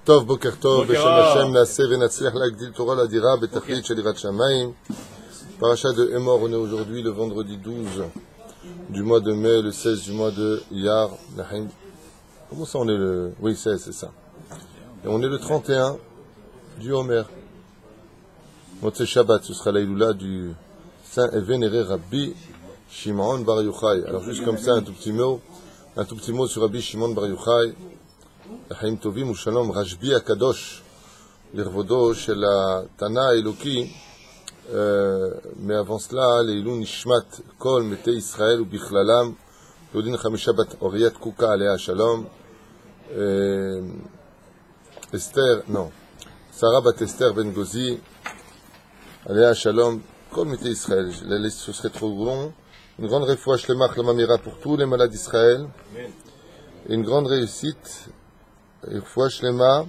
טוב, בוקר טוב, בשם השם נעשה ונצליח להגדיל תורה לאדירה בתכלית של יראת שמיים. Paracha de Emor, on est aujourd'hui le vendredi 12 du mois de mai, le 16 du mois de Iyar. Comment ça on est le... Oui, c'est ça. Et on est le 31 du Homer. Motzei Shabbat, ce sera l'Aïloula du Saint et Vénéré Rabbi Shimon Bar Yochai. Alors juste comme ça, un tout petit mot sur Rabbi Shimon Bar Yochai. Chaim Tovim ou Shalom Rashbi Akadosh, l'Irvodo של התנא האלוקי, mais avant cela, לעילוי נשמת כל מתי ישראל ובכללם, יהודין חמישה בת אוריית קוקה עליה השלום, שרה בת אסתר בן גוזי, עליה השלום, כל מתי ישראל, ce serait trop long, une grande réfoua shlema החלמה מהירה pour tous les malades d'Israël, et une grande réussite, réfoua shlema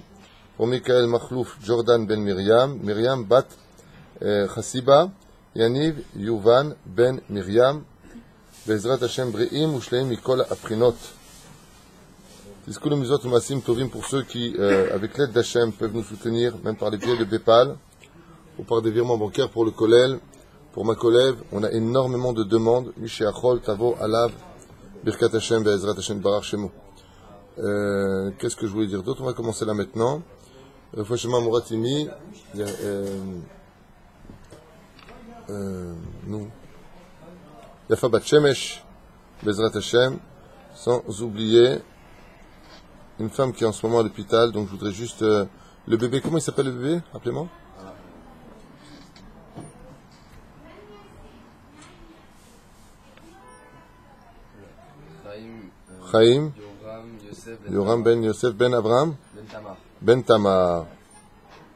pour Michael Makhlouf Jordan ben Miriam bat Chassiba, Yaniv Yuvan ben Miriam, Bezrat Hashem Bre'im Ushleim Mikol Aprinot. Tiskou le mizot umasim tovim pour ceux qui, avec l'aide d'Hachem, peuvent nous soutenir, même par les billets de Bepal, ou par des virements bancaires pour le Kolel, pour ma collègue. On a énormément de demandes. Miché Achol, Tavo, Alav, Birkat Hashem, Bezrat Hashem Barar Shemo. Qu'est-ce que je voulais dire d'autre? On va commencer là maintenant. Fouachema Mouratimi, nous, Yafa Bat Shemesh, Bezrat Hashem, sans oublier une femme qui est en ce moment à l'hôpital, donc je voudrais juste, le bébé, comment il s'appelle le bébé? Rappelez-moi. Chaim, Yoram ben Yosef ben Abraham, ben Tamar,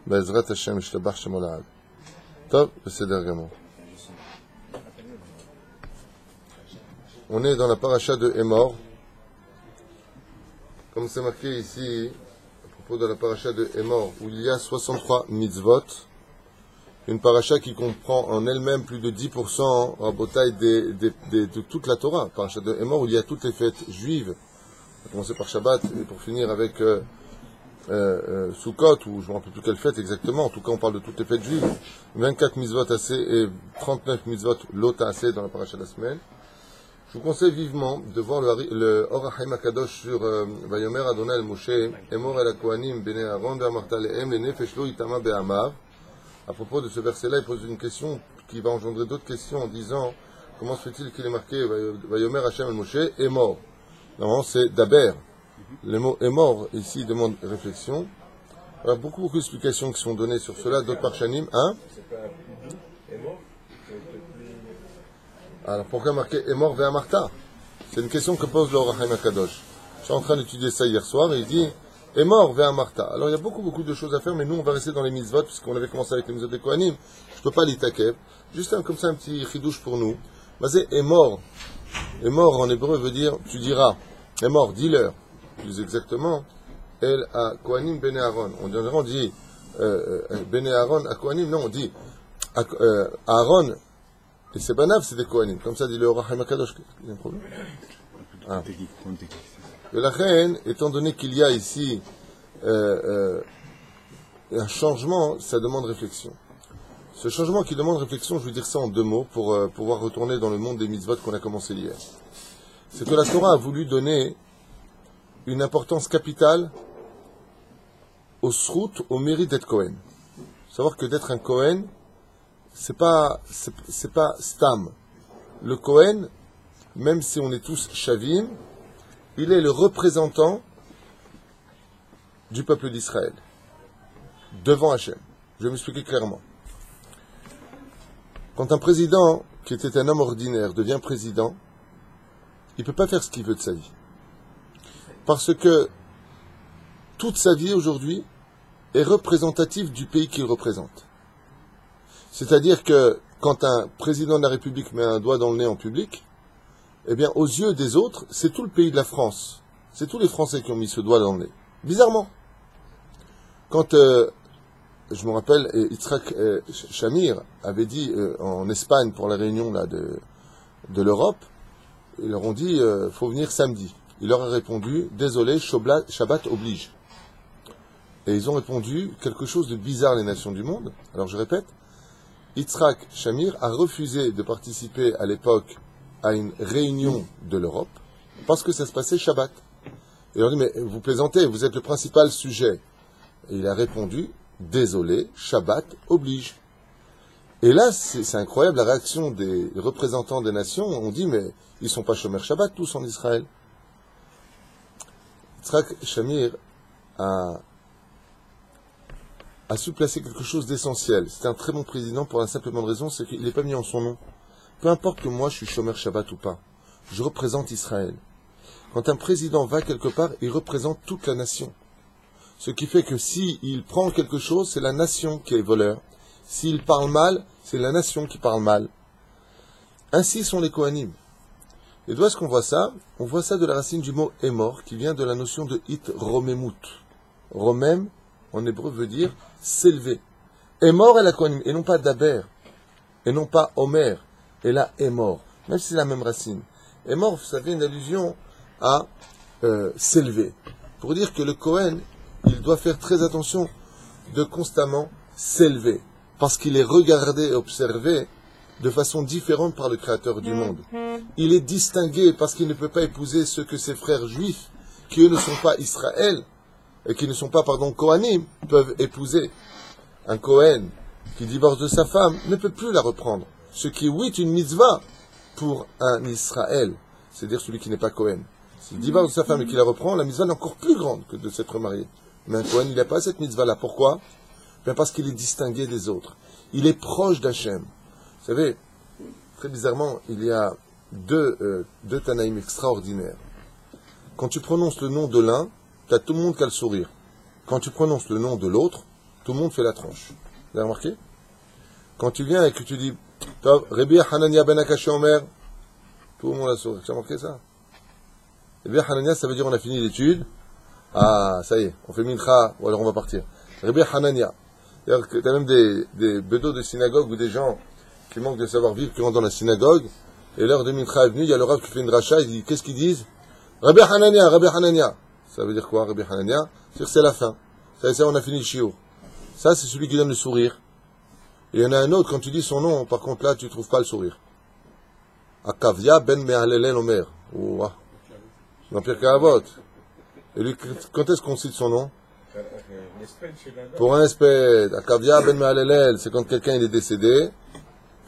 Bezrat Hashem, Yishtabach Shemo La'ad. Top, Beseder Gamo. On est dans la paracha de Emor. Comme c'est marqué ici, à propos de la paracha de Emor, où il y a 63 mitzvot, une paracha qui comprend en elle-même plus de 10% rabotaille de toute la Torah. Paracha de Emor, où il y a toutes les fêtes juives. On va commencer par Shabbat et pour finir avec Sukkot, ou je ne me rappelle plus quelle fête exactement. En tout cas, on parle de toutes les fêtes juives. 24 mitzvot assez et 39 mitzvot l'ota assez dans la paracha de la semaine. Je vous conseille vivement de voir le Or HaChaim HaKadosh sur Vayomer Adonai el Moshe, Emor el HaKohanim bnei Aaron ve'amarta lehem lenefesh lo itama be'amav. À propos de ce verset-là, il pose une question qui va engendrer d'autres questions en disant comment se fait-il qu'il est marqué Vayomer Hashem el Moshe, Emor. Normalement, c'est Daber. Le mot Emor, ici, demande réflexion. Alors, beaucoup d'explications qui sont données sur cela, d'autres parshanim. Hein? Alors, pourquoi marquer Emor ve'amarta? C'est une question que pose le Or HaChaim HaKadosh. Je suis en train d'étudier ça hier soir et il dit Emor ve'amarta. Alors, il y a beaucoup de choses à faire, mais nous, on va rester dans les mitzvot, puisqu'on avait commencé avec les mitzvot des Kohanim. Je ne peux pas l'itakev. Juste comme ça, un petit chidouche pour nous. Basé Emor. Emor, en hébreu, veut dire tu diras. Emor, dis-leur. Plus exactement, El a Kohanim bene Aaron. On dit bene Aaron a Kohanim. Non, on dit Aaron et ses banav, c'est des Kohanim. Comme ça dit le Or HaChaim HaKadosh. Il y a un problème? Et la reine, étant donné qu'il y a ici un changement, ça demande réflexion. Ce changement qui demande réflexion, je vais dire ça en deux mots pour pouvoir retourner dans le monde des mitzvot qu'on a commencé hier. C'est que la Torah a voulu donner une importance capitale au srout, au mérite d'être Kohen. Savoir que d'être un Kohen, c'est pas stam. Le Kohen, même si on est tous shavim, il est le représentant du peuple d'Israël devant Hachem. Je vais m'expliquer clairement. Quand un président qui était un homme ordinaire devient président, il ne peut pas faire ce qu'il veut de sa vie. Parce que toute sa vie aujourd'hui est représentative du pays qu'il représente. C'est-à-dire que quand un président de la République met un doigt dans le nez en public, eh bien, aux yeux des autres, c'est tout le pays de la France. C'est tous les Français qui ont mis ce doigt dans le nez. Bizarrement. Quand, je me rappelle, Yitzhak Shamir avait dit en Espagne pour la réunion là, de l'Europe, ils leur ont dit, faut venir samedi. Il leur a répondu, désolé, Shabbat oblige. Et ils ont répondu quelque chose de bizarre, les nations du monde. Alors je répète, Yitzhak Shamir a refusé de participer à l'époque à une réunion de l'Europe parce que ça se passait Shabbat. Et on dit, mais vous plaisantez, vous êtes le principal sujet. Et il a répondu, désolé, Shabbat oblige. Et là, c'est incroyable, la réaction des représentants des nations. On dit, mais ils ne sont pas Shomer Shabbat tous en Israël. Yitzhak Shamir a su placer quelque chose d'essentiel. C'est un très bon président pour la simple bonne raison, c'est qu'il n'est pas mis en son nom. Peu importe que moi je suis Shomer Shabbat ou pas, je représente Israël. Quand un président va quelque part, il représente toute la nation. Ce qui fait que s'il prend quelque chose, c'est la nation qui est voleur. S'il parle mal, c'est la nation qui parle mal. Ainsi sont les Kohanim. Et d'où est-ce qu'on voit ça? On voit ça de la racine du mot émor, qui vient de la notion de it romemut. Romem, en hébreu, veut dire s'élever. Émor est la Kohanim, et non pas daber, et non pas Omer, et là émor. Même si c'est la même racine. Émor, ça fait une allusion à s'élever. Pour dire que le Kohen, il doit faire très attention de constamment s'élever. Parce qu'il est regardé et observé de façon différente par le Créateur du monde. Il est distingué parce qu'il ne peut pas épouser ceux que ses frères juifs, qui eux ne sont pas Israël, et qui ne sont pas, Kohanim, peuvent épouser. Un Kohen qui divorce de sa femme ne peut plus la reprendre. Ce qui, oui, est une mitzvah pour un Israël, c'est-à-dire celui qui n'est pas Kohen. S'il divorce de sa femme et qu'il la reprend, la mitzvah est encore plus grande que de s'être marié. Mais un Kohen, il n'a pas cette mitzvah-là. Pourquoi? Bien parce qu'il est distingué des autres. Il est proche d'Hachem. Vous savez, très bizarrement, il y a deux Tanaïm extraordinaires. Quand tu prononces le nom de l'un, tu as tout le monde qui a le sourire. Quand tu prononces le nom de l'autre, tout le monde fait la tronche. Vous avez remarqué? Quand tu viens et que tu dis Rabbi Hanania ben Akashi Omer, tout le monde a le sourire. Tu as remarqué ça? Rabbi Hanania, ça veut dire on a fini l'étude. Ah, ça y est, on fait mincha, ou alors on va partir. Rabbi Hanania. Tu as même des bedos de synagogue ou des gens qui manquent de savoir-vivre qui rentrent dans la synagogue, et l'heure de mincha est venue, il y a le rav qui fait une dracha, il dit, qu'est-ce qu'ils disent? Rabbi Hanania, Rabbi Hanania. Ça veut dire quoi, Rabbi Hanania? C'est-à-dire que c'est la fin. Ça y est, on a fini le shiur. Ça, c'est celui qui donne le sourire. Et il y en a un autre, quand tu dis son nom, par contre là, tu ne trouves pas le sourire. Akavia ben Mehalelel Omer. Ouah. L'Empire Kahavot. Et lui, quand est-ce qu'on cite son nom? Pour un espède. Akavia ben Mehalelel, c'est quand quelqu'un il est décédé.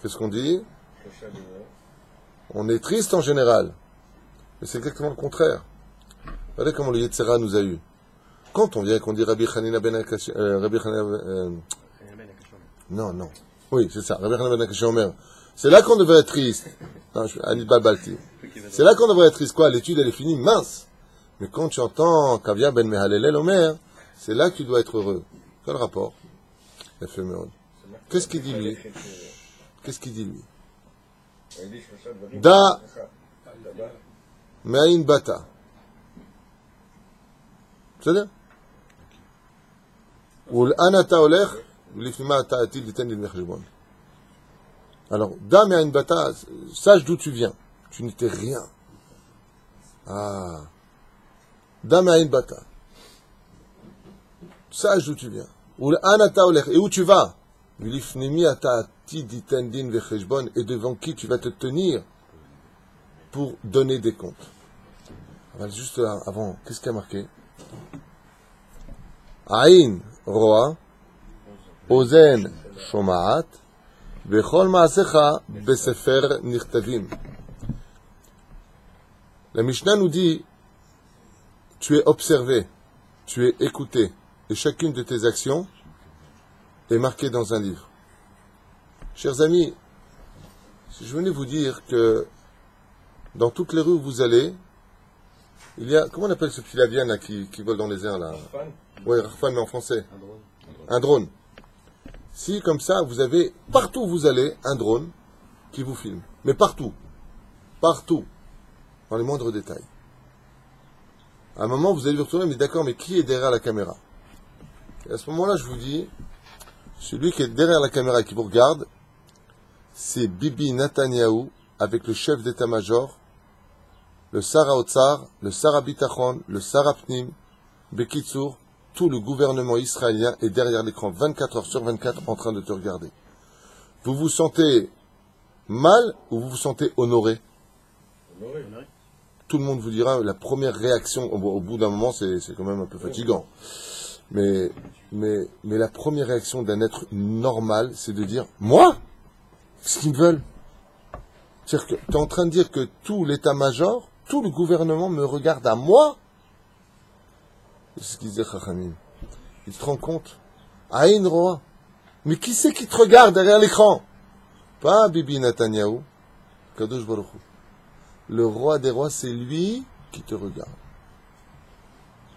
Qu'est-ce qu'on dit? On est triste en général. Mais c'est exactement le contraire. Regardez comment le Yetzera nous a eu. Quand on vient et qu'on dit Rabbi Hanina ben Akashi, non. Oui, c'est ça. Rabbi Hanina ben Akashi Omer. C'est là qu'on devrait être triste. Non, Anibal Balti. C'est là qu'on devrait être triste. Quoi? L'étude, elle est finie, mince. Mais quand tu entends Kavia ben Mehalelel Omer, c'est là que tu dois être heureux. Quel rapport? Qu'est-ce qu'il dit lui? Qu'est-ce qu'il dit lui? Da Me'ain Bata. C'est-à-dire? Alors, Da Me'ain Bata, sache d'où tu viens. Tu n'étais rien. Ah. Da Me'ain Bata. Sache d'où tu viens. Et où tu vas? Et devant qui tu vas te tenir pour donner des comptes. Juste avant, qu'est-ce qu'il y a marqué? Aïn roa, ozen shomaat, bechol maasecha besefer nichtavim. La Mishnah nous dit, tu es observé, tu es écouté, et chacune de tes actions est marquée dans un livre. Chers amis, si je venais vous dire que dans toutes les rues où vous allez, il y a, comment on appelle ce petit avion là qui vole dans les airs là? Oui, Rafan, mais en français. Un drone. Si comme ça, vous avez, partout où vous allez, un drone qui vous filme. Mais partout. Partout. Dans les moindres détails. À un moment, vous allez vous retourner, mais d'accord, mais qui est derrière la caméra? Et à ce moment-là, je vous dis, celui qui est derrière la caméra et qui vous regarde, c'est Bibi Netanyahou avec le chef d'état-major, le Sar HaOtzar, le Sar HaBitachon, le Sar HaPnim, Bekitsour, tout le gouvernement israélien est derrière l'écran 24 heures sur 24 en train de te regarder. Vous vous sentez mal ou vous vous sentez honoré? Honoré. Tout le monde vous dira, la première réaction, au bout d'un moment, c'est quand même un peu fatigant. Mais la première réaction d'un être normal, c'est de dire, moi? Qu'est-ce qu'ils me veulent? C'est-à-dire que tu es en train de dire que tout l'état-major, tout le gouvernement me regarde à moi? C'est ce qu'ils disaient Chachamim. Tu te rends compte? Aïn Roa. Mais qui c'est qui te regarde derrière l'écran? Pas Bibi Netanyahou, Kadosh Baruch Hu. Le roi des rois, c'est lui qui te regarde.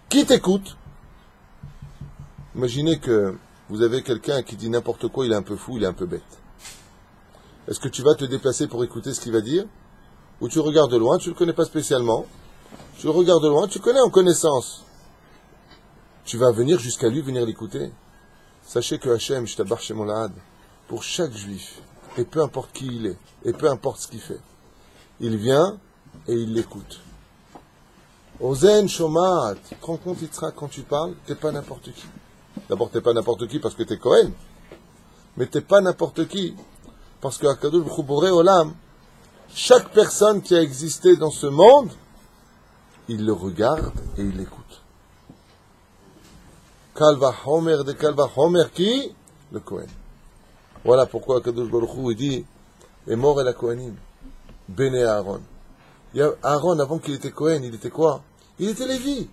Qui t'écoute? Imaginez que vous avez quelqu'un qui dit n'importe quoi, il est un peu fou, il est un peu bête. Est-ce que tu vas te déplacer pour écouter ce qu'il va dire? Ou tu regardes de loin, tu ne le connais pas spécialement. Tu regardes de loin, tu connais en connaissance. Tu vas venir jusqu'à lui, venir l'écouter. Sachez que Hachem, Shtabar Shemon Lahad, pour chaque juif, et peu importe qui il est, et peu importe ce qu'il fait, il vient et il l'écoute. Ozen Shomat, tu te rends compte, Yitzhak, quand tu parles, t'es pas n'importe qui. D'abord, t'es pas n'importe qui parce que t'es Cohen, mais t'es pas n'importe qui parce que Akadosh Baruch Hu Boré Olam, chaque personne qui a existé dans ce monde, il le regarde et il l'écoute. Kalva Homer de Kalva Homer qui? Le Cohen. Voilà pourquoi Akadosh Baruch Hu dit est mort et la Kohanim. Béné Aaron. Aaron, avant qu'il était Cohen, il était quoi? Il était Lévi.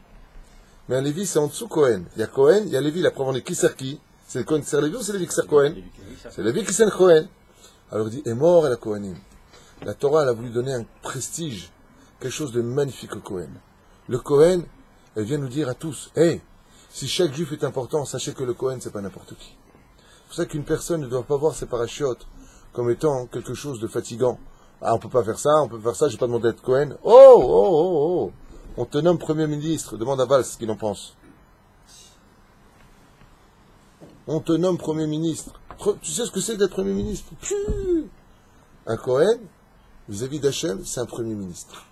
Mais un Lévi, c'est en dessous Cohen. Il y a Cohen, il y a Lévi. La preuve, on est qui sert qui? C'est le Cohen qui sert Lévi ou c'est Lévi qui sert Cohen? C'est Lévi qui sert Cohen. Alors il dit, est mort et la Kohanim. La Torah, elle a voulu donner un prestige, quelque chose de magnifique au Cohen. Le Cohen, elle vient nous dire à tous, hey, si chaque juif est important, sachez que le Cohen, c'est pas n'importe qui. C'est pour ça qu'une personne ne doit pas voir ses parachutes comme étant quelque chose de fatigant. Ah, on peut pas faire ça, j'ai pas demandé d'être Cohen. Oh! On te nomme Premier ministre, demande à Valls ce qu'il en pense. On te nomme Premier ministre. Tu sais ce que c'est d'être Premier ministre? Un Cohen, vis-à-vis d'Hachem, c'est un Premier ministre.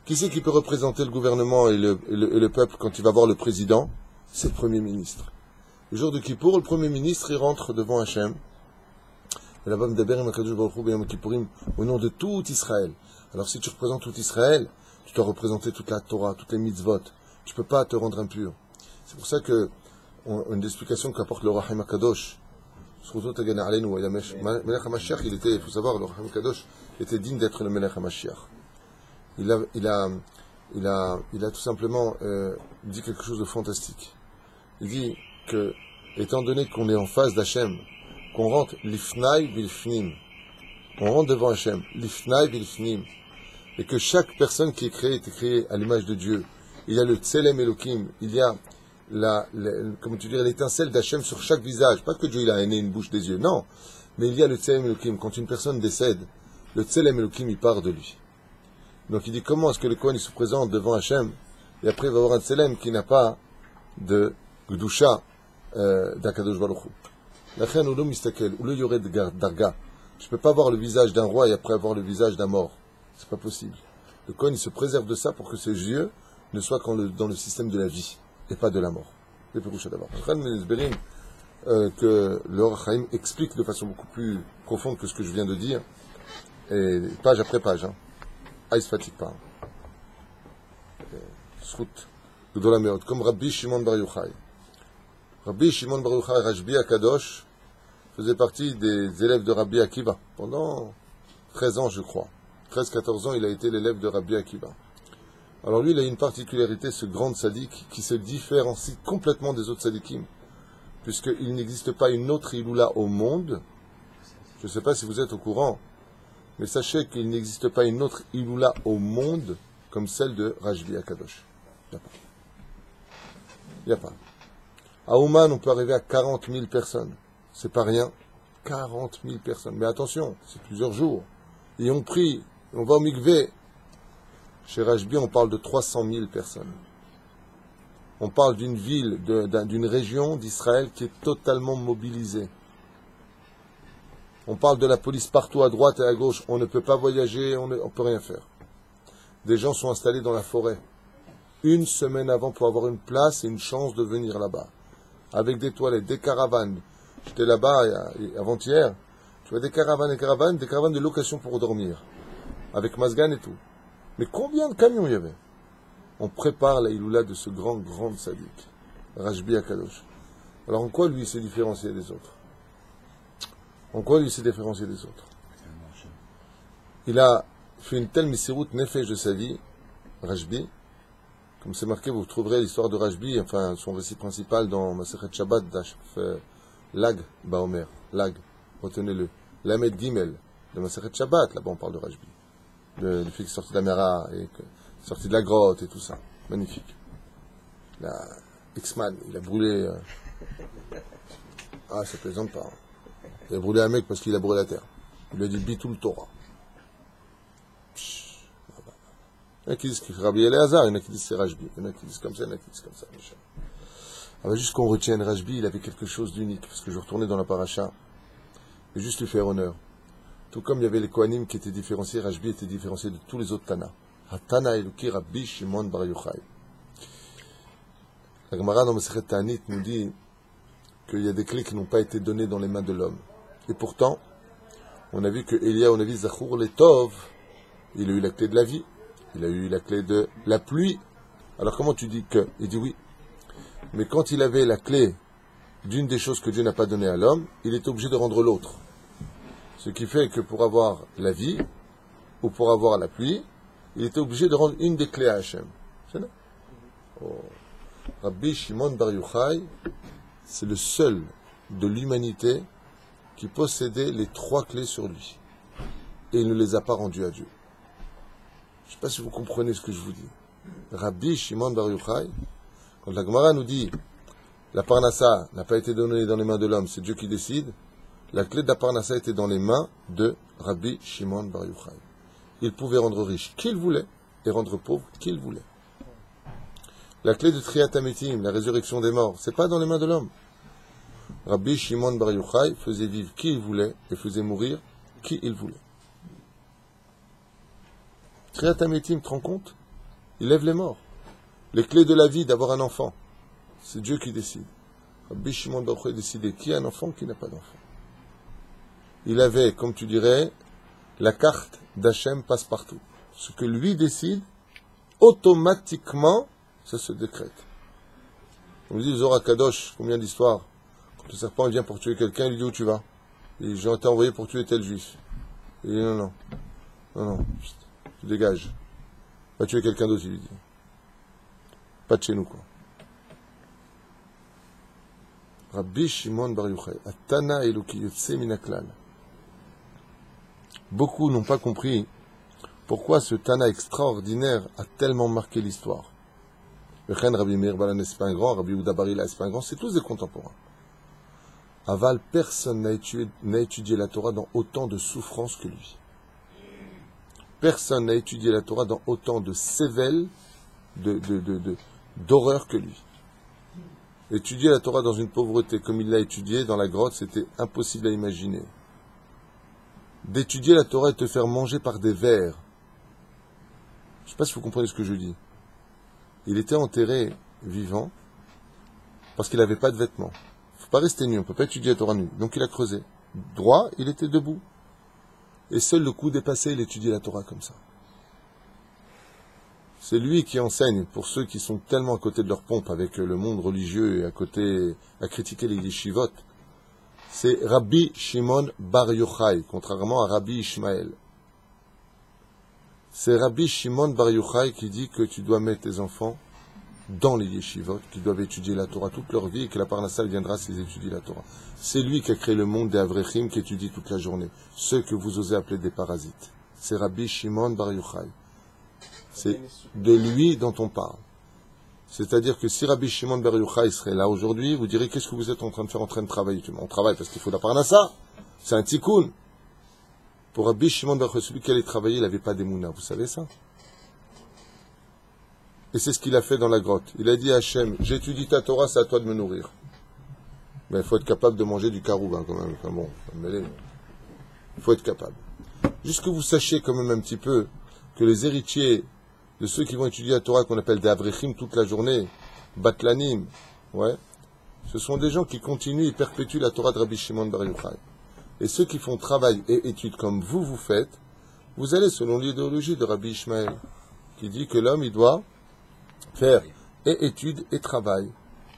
Qui c'est qui peut représenter le gouvernement et le peuple quand il va voir le président? C'est le Premier ministre. Le jour de Kippour, le Premier ministre, il rentre devant Hachem. Et là-bas, au nom de tout Israël. Alors si tu représentes tout Israël, tu dois représenter toute la Torah, toutes les mitzvot. Tu ne peux pas te rendre impur. C'est pour ça que, une explication qu'apporte le Rahim HaKadosh, Melech HaMashiach, il faut savoir, le Rahim HaKadosh était digne d'être le Melech HaMashiach. Il a tout simplement dit quelque chose de fantastique. Il dit que, étant donné qu'on est en face d'Hachem, qu'on rentre l'ifnaï bilfnim, on rentre devant Hachem, l'ifnaï bilfnim, et que chaque personne qui est créée à l'image de Dieu. Il y a le tselem Elohim, il y a l'étincelle d'Hachem sur chaque visage. Pas que Dieu il a un nez, une bouche, des yeux, non. Mais il y a le tselem Elohim. Quand une personne décède, le tselem Elohim il part de lui. Donc il dit comment est-ce que le Kohen il se présente devant Hachem et après il va avoir un tselem qui n'a pas de gdusha d'Akadosh Baruch Hu. La reine ou mistakel ou le yored darga. Je ne peux pas voir le visage d'un roi et après avoir le visage d'un mort. C'est pas possible. Le Kohen il se préserve de ça pour que ses yeux ne soient dans le système de la vie et pas de la mort. C'est Péroucha d'abord. Que le Or Chaim explique de façon beaucoup plus profonde que ce que je viens de dire, et page après page. Ah, il se fatigue pas. Comme Rabbi Shimon Bar Yochai. Rabbi Shimon Bar Yochai, Rashbi Akadosh, faisait partie des élèves de Rabbi Akiva. Pendant 13 ans, je crois. 13-14 ans, il a été l'élève de Rabbi Akiva. Alors lui, il a une particularité, ce grand sadique, qui se différencie complètement des autres sadikim, puisqu'il n'existe pas une autre Iloula au monde. Je ne sais pas si vous êtes au courant, mais sachez qu'il n'existe pas une autre Iloula au monde comme celle de Rashbi Akadosh. Il n'y a pas. À Ouman, on peut arriver à 40 000 personnes. C'est pas rien. 40 000 personnes. Mais attention, c'est plusieurs jours. Et on prie, on va au mikvé. Chez Rashbi, on parle de 300 000 personnes. On parle d'une ville, d'une région d'Israël qui est totalement mobilisée. On parle de la police partout à droite et à gauche. On ne peut pas voyager, on ne peut rien faire. Des gens sont installés dans la forêt. une semaine avant pour avoir une place et une chance de venir là-bas. Avec des toilettes, des caravanes. J'étais là-bas avant-hier. Tu vois des caravanes, des caravanes de location pour dormir. Avec Mazgan et tout. Mais combien de camions il y avait? On prépare la Iloula de ce grand sadique, Rajbi Akadosh. Alors en quoi lui s'est différencié des autres? En quoi lui s'est différencié des autres? Il a fait une telle misséroute nefesh de sa vie, Rajbi, comme c'est marqué, vous trouverez l'histoire de Rajbi, enfin son récit principal dans Masechet Shabbat, Lag Baomer, Lag, retenez-le, Lamed Gimel, de Masechet Shabbat, là-bas on parle de Rajbi. Le fait qu'il est sorti de la Mera, et sorti de la grotte et tout ça. Magnifique. La X-Man, il a brûlé... Ah, ça plaisante pas. Il a brûlé un mec parce qu'il a brûlé la terre. Il lui a dit Bitul Torah. Il y en a qui disent que c'est Rabbi Eleazar, il y en a qui disent que c'est Rajbi. Il y en a qui disent comme ça, il y en a qui disent comme ça. Alors juste qu'on retienne Rajbi, il avait quelque chose d'unique. Parce que je retournais dans la paracha. Et juste lui faire honneur. Tout comme il y avait les Kohanim qui étaient différenciés, Rajbi était différencié de tous les autres Tana. Hatana Eluki Rabbi Shimon Bar Yochai. La Gemara dans Masechet Ta'anit nous dit qu'il y a des clés qui n'ont pas été données dans les mains de l'homme. Et pourtant, on a vu que Elia, on a vu Zachour Letov, il a eu la clé de la vie, il a eu la clé de la pluie. Alors comment tu dis que? Il dit oui. Mais quand il avait la clé d'une des choses que Dieu n'a pas données à l'homme, il est obligé de rendre l'autre. Ce qui fait que pour avoir la vie, ou pour avoir la pluie, il était obligé de rendre une des clés à Hachem. C'est là. Oh. Rabbi Shimon Bar Yochai, c'est le seul de l'humanité qui possédait les 3 clés sur lui. Et il ne les a pas rendues à Dieu. Je ne sais pas si vous comprenez ce que je vous dis. Rabbi Shimon Bar Yochai, quand la Gemara nous dit la Parnassa n'a pas été donnée dans les mains de l'homme, c'est Dieu qui décide, la clé de la Parnassa était dans les mains de Rabbi Shimon Bar Yochai. Il pouvait rendre riche qui il voulait et rendre pauvre qui il voulait. La clé de Triat Hametim, la résurrection des morts, c'est pas dans les mains de l'homme. Rabbi Shimon Bar Yochai faisait vivre qui il voulait et faisait mourir qui il voulait. Triat Hametim, tu te rends compte? Il lève les morts. Les clés de la vie, d'avoir un enfant, c'est Dieu qui décide. Rabbi Shimon Bar Yochai décidait qui a un enfant, qui n'a pas d'enfant. Il avait, comme tu dirais, la carte d'Hachem passe-partout. Ce que lui décide, automatiquement, ça se décrète. On me dit, Zohar Kadosh, combien d'histoires? Quand le serpent vient pour tuer quelqu'un, il lui dit où tu vas? Et j'ai été envoyé pour tuer tel juif. Il dit non, tu dégages. Va tuer quelqu'un d'autre, il lui dit. Pas de chez nous, quoi. Rabbi Shimon Bar Yochai, Atana Eloki Yotse Minaklal. Beaucoup n'ont pas compris pourquoi ce Tana extraordinaire a tellement marqué l'histoire. Rabbi Meir Balan n'est pas un grand, Rabbi Yehuda Bar Hillel n'est pas un grand, c'est tous des contemporains. Aval, personne n'a étudié la Torah dans autant de souffrances que lui. Personne n'a étudié la Torah dans autant de sévelles, d'horreur que lui. Étudier la Torah dans une pauvreté comme il l'a étudié dans la grotte, c'était impossible à imaginer. D'étudier la Torah et te faire manger par des vers. Je ne sais pas si vous comprenez ce que je dis. Il était enterré vivant parce qu'il n'avait pas de vêtements. Il ne faut pas rester nu, on ne peut pas étudier la Torah nu. Donc il a creusé. Droit, il était debout. Et seul le coup dépassé, il étudiait la Torah comme ça. C'est lui qui enseigne, pour ceux qui sont tellement à côté de leur pompe avec le monde religieux et à côté à critiquer les yeshivot. C'est Rabbi Shimon Bar Yochai, contrairement à Rabbi Ishmael. C'est Rabbi Shimon Bar Yochai qui dit que tu dois mettre tes enfants dans les yeshivot, qui doivent étudier la Torah toute leur vie et que la Parnassa viendra s'ils étudient la Torah. C'est lui qui a créé le monde des Avrechim qui étudient toute la journée, ceux que vous osez appeler des parasites. C'est Rabbi Shimon Bar Yochai. C'est de lui dont on parle. C'est-à-dire que si Rabbi Shimon Bar Yochai serait là aujourd'hui, vous direz qu'est-ce que vous êtes en train de faire, en train de travailler? On travaille parce qu'il faut la Parnassa. C'est un tikkun. Pour Rabbi Shimon Bar Yochai, celui qui allait travailler, il n'avait pas d'émouna. Vous savez ça? Et c'est ce qu'il a fait dans la grotte. Il a dit à Hachem, j'étudie ta Torah, c'est à toi de me nourrir. Mais il faut être capable de manger du caroub, quand même. Enfin bon, il faut être capable. Juste que vous sachiez quand même un petit peu que les héritiers de ceux qui vont étudier la Torah qu'on appelle des Avrechim toute la journée, Batlanim, ouais, ce sont des gens qui continuent et perpétuent la Torah de Rabbi Shimon Bar Yochai. Et ceux qui font travail et études comme vous faites, vous allez selon l'idéologie de Rabbi Ishmael, qui dit que l'homme, il doit faire et études et travail.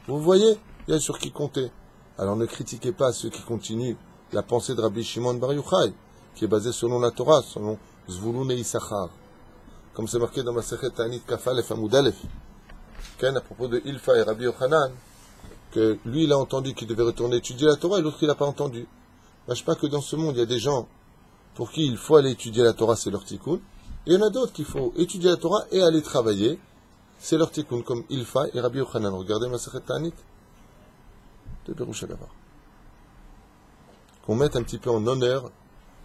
Vous voyez, il y a sur qui compter. Alors ne critiquez pas ceux qui continuent la pensée de Rabbi Shimon Bar Yochai, qui est basée selon la Torah, selon Zvulun et Issachar. Comme c'est marqué dans Masechet Ta'anit Kaf Aleph Amud Aleph, à propos de Ilfa et Rabbi Yochanan, que lui, il a entendu qu'il devait retourner étudier la Torah et l'autre, il n'a pas entendu. Ne sache pas que dans ce monde, il y a des gens pour qui il faut aller étudier la Torah, c'est leur tikkun. Et il y en a d'autres qu'il faut étudier la Torah et aller travailler, c'est leur tikkun, comme Ilfa et Rabbi Yochanan. Regardez Masechet Ta'anit de Perush HaDavar. Qu'on mette un petit peu en honneur,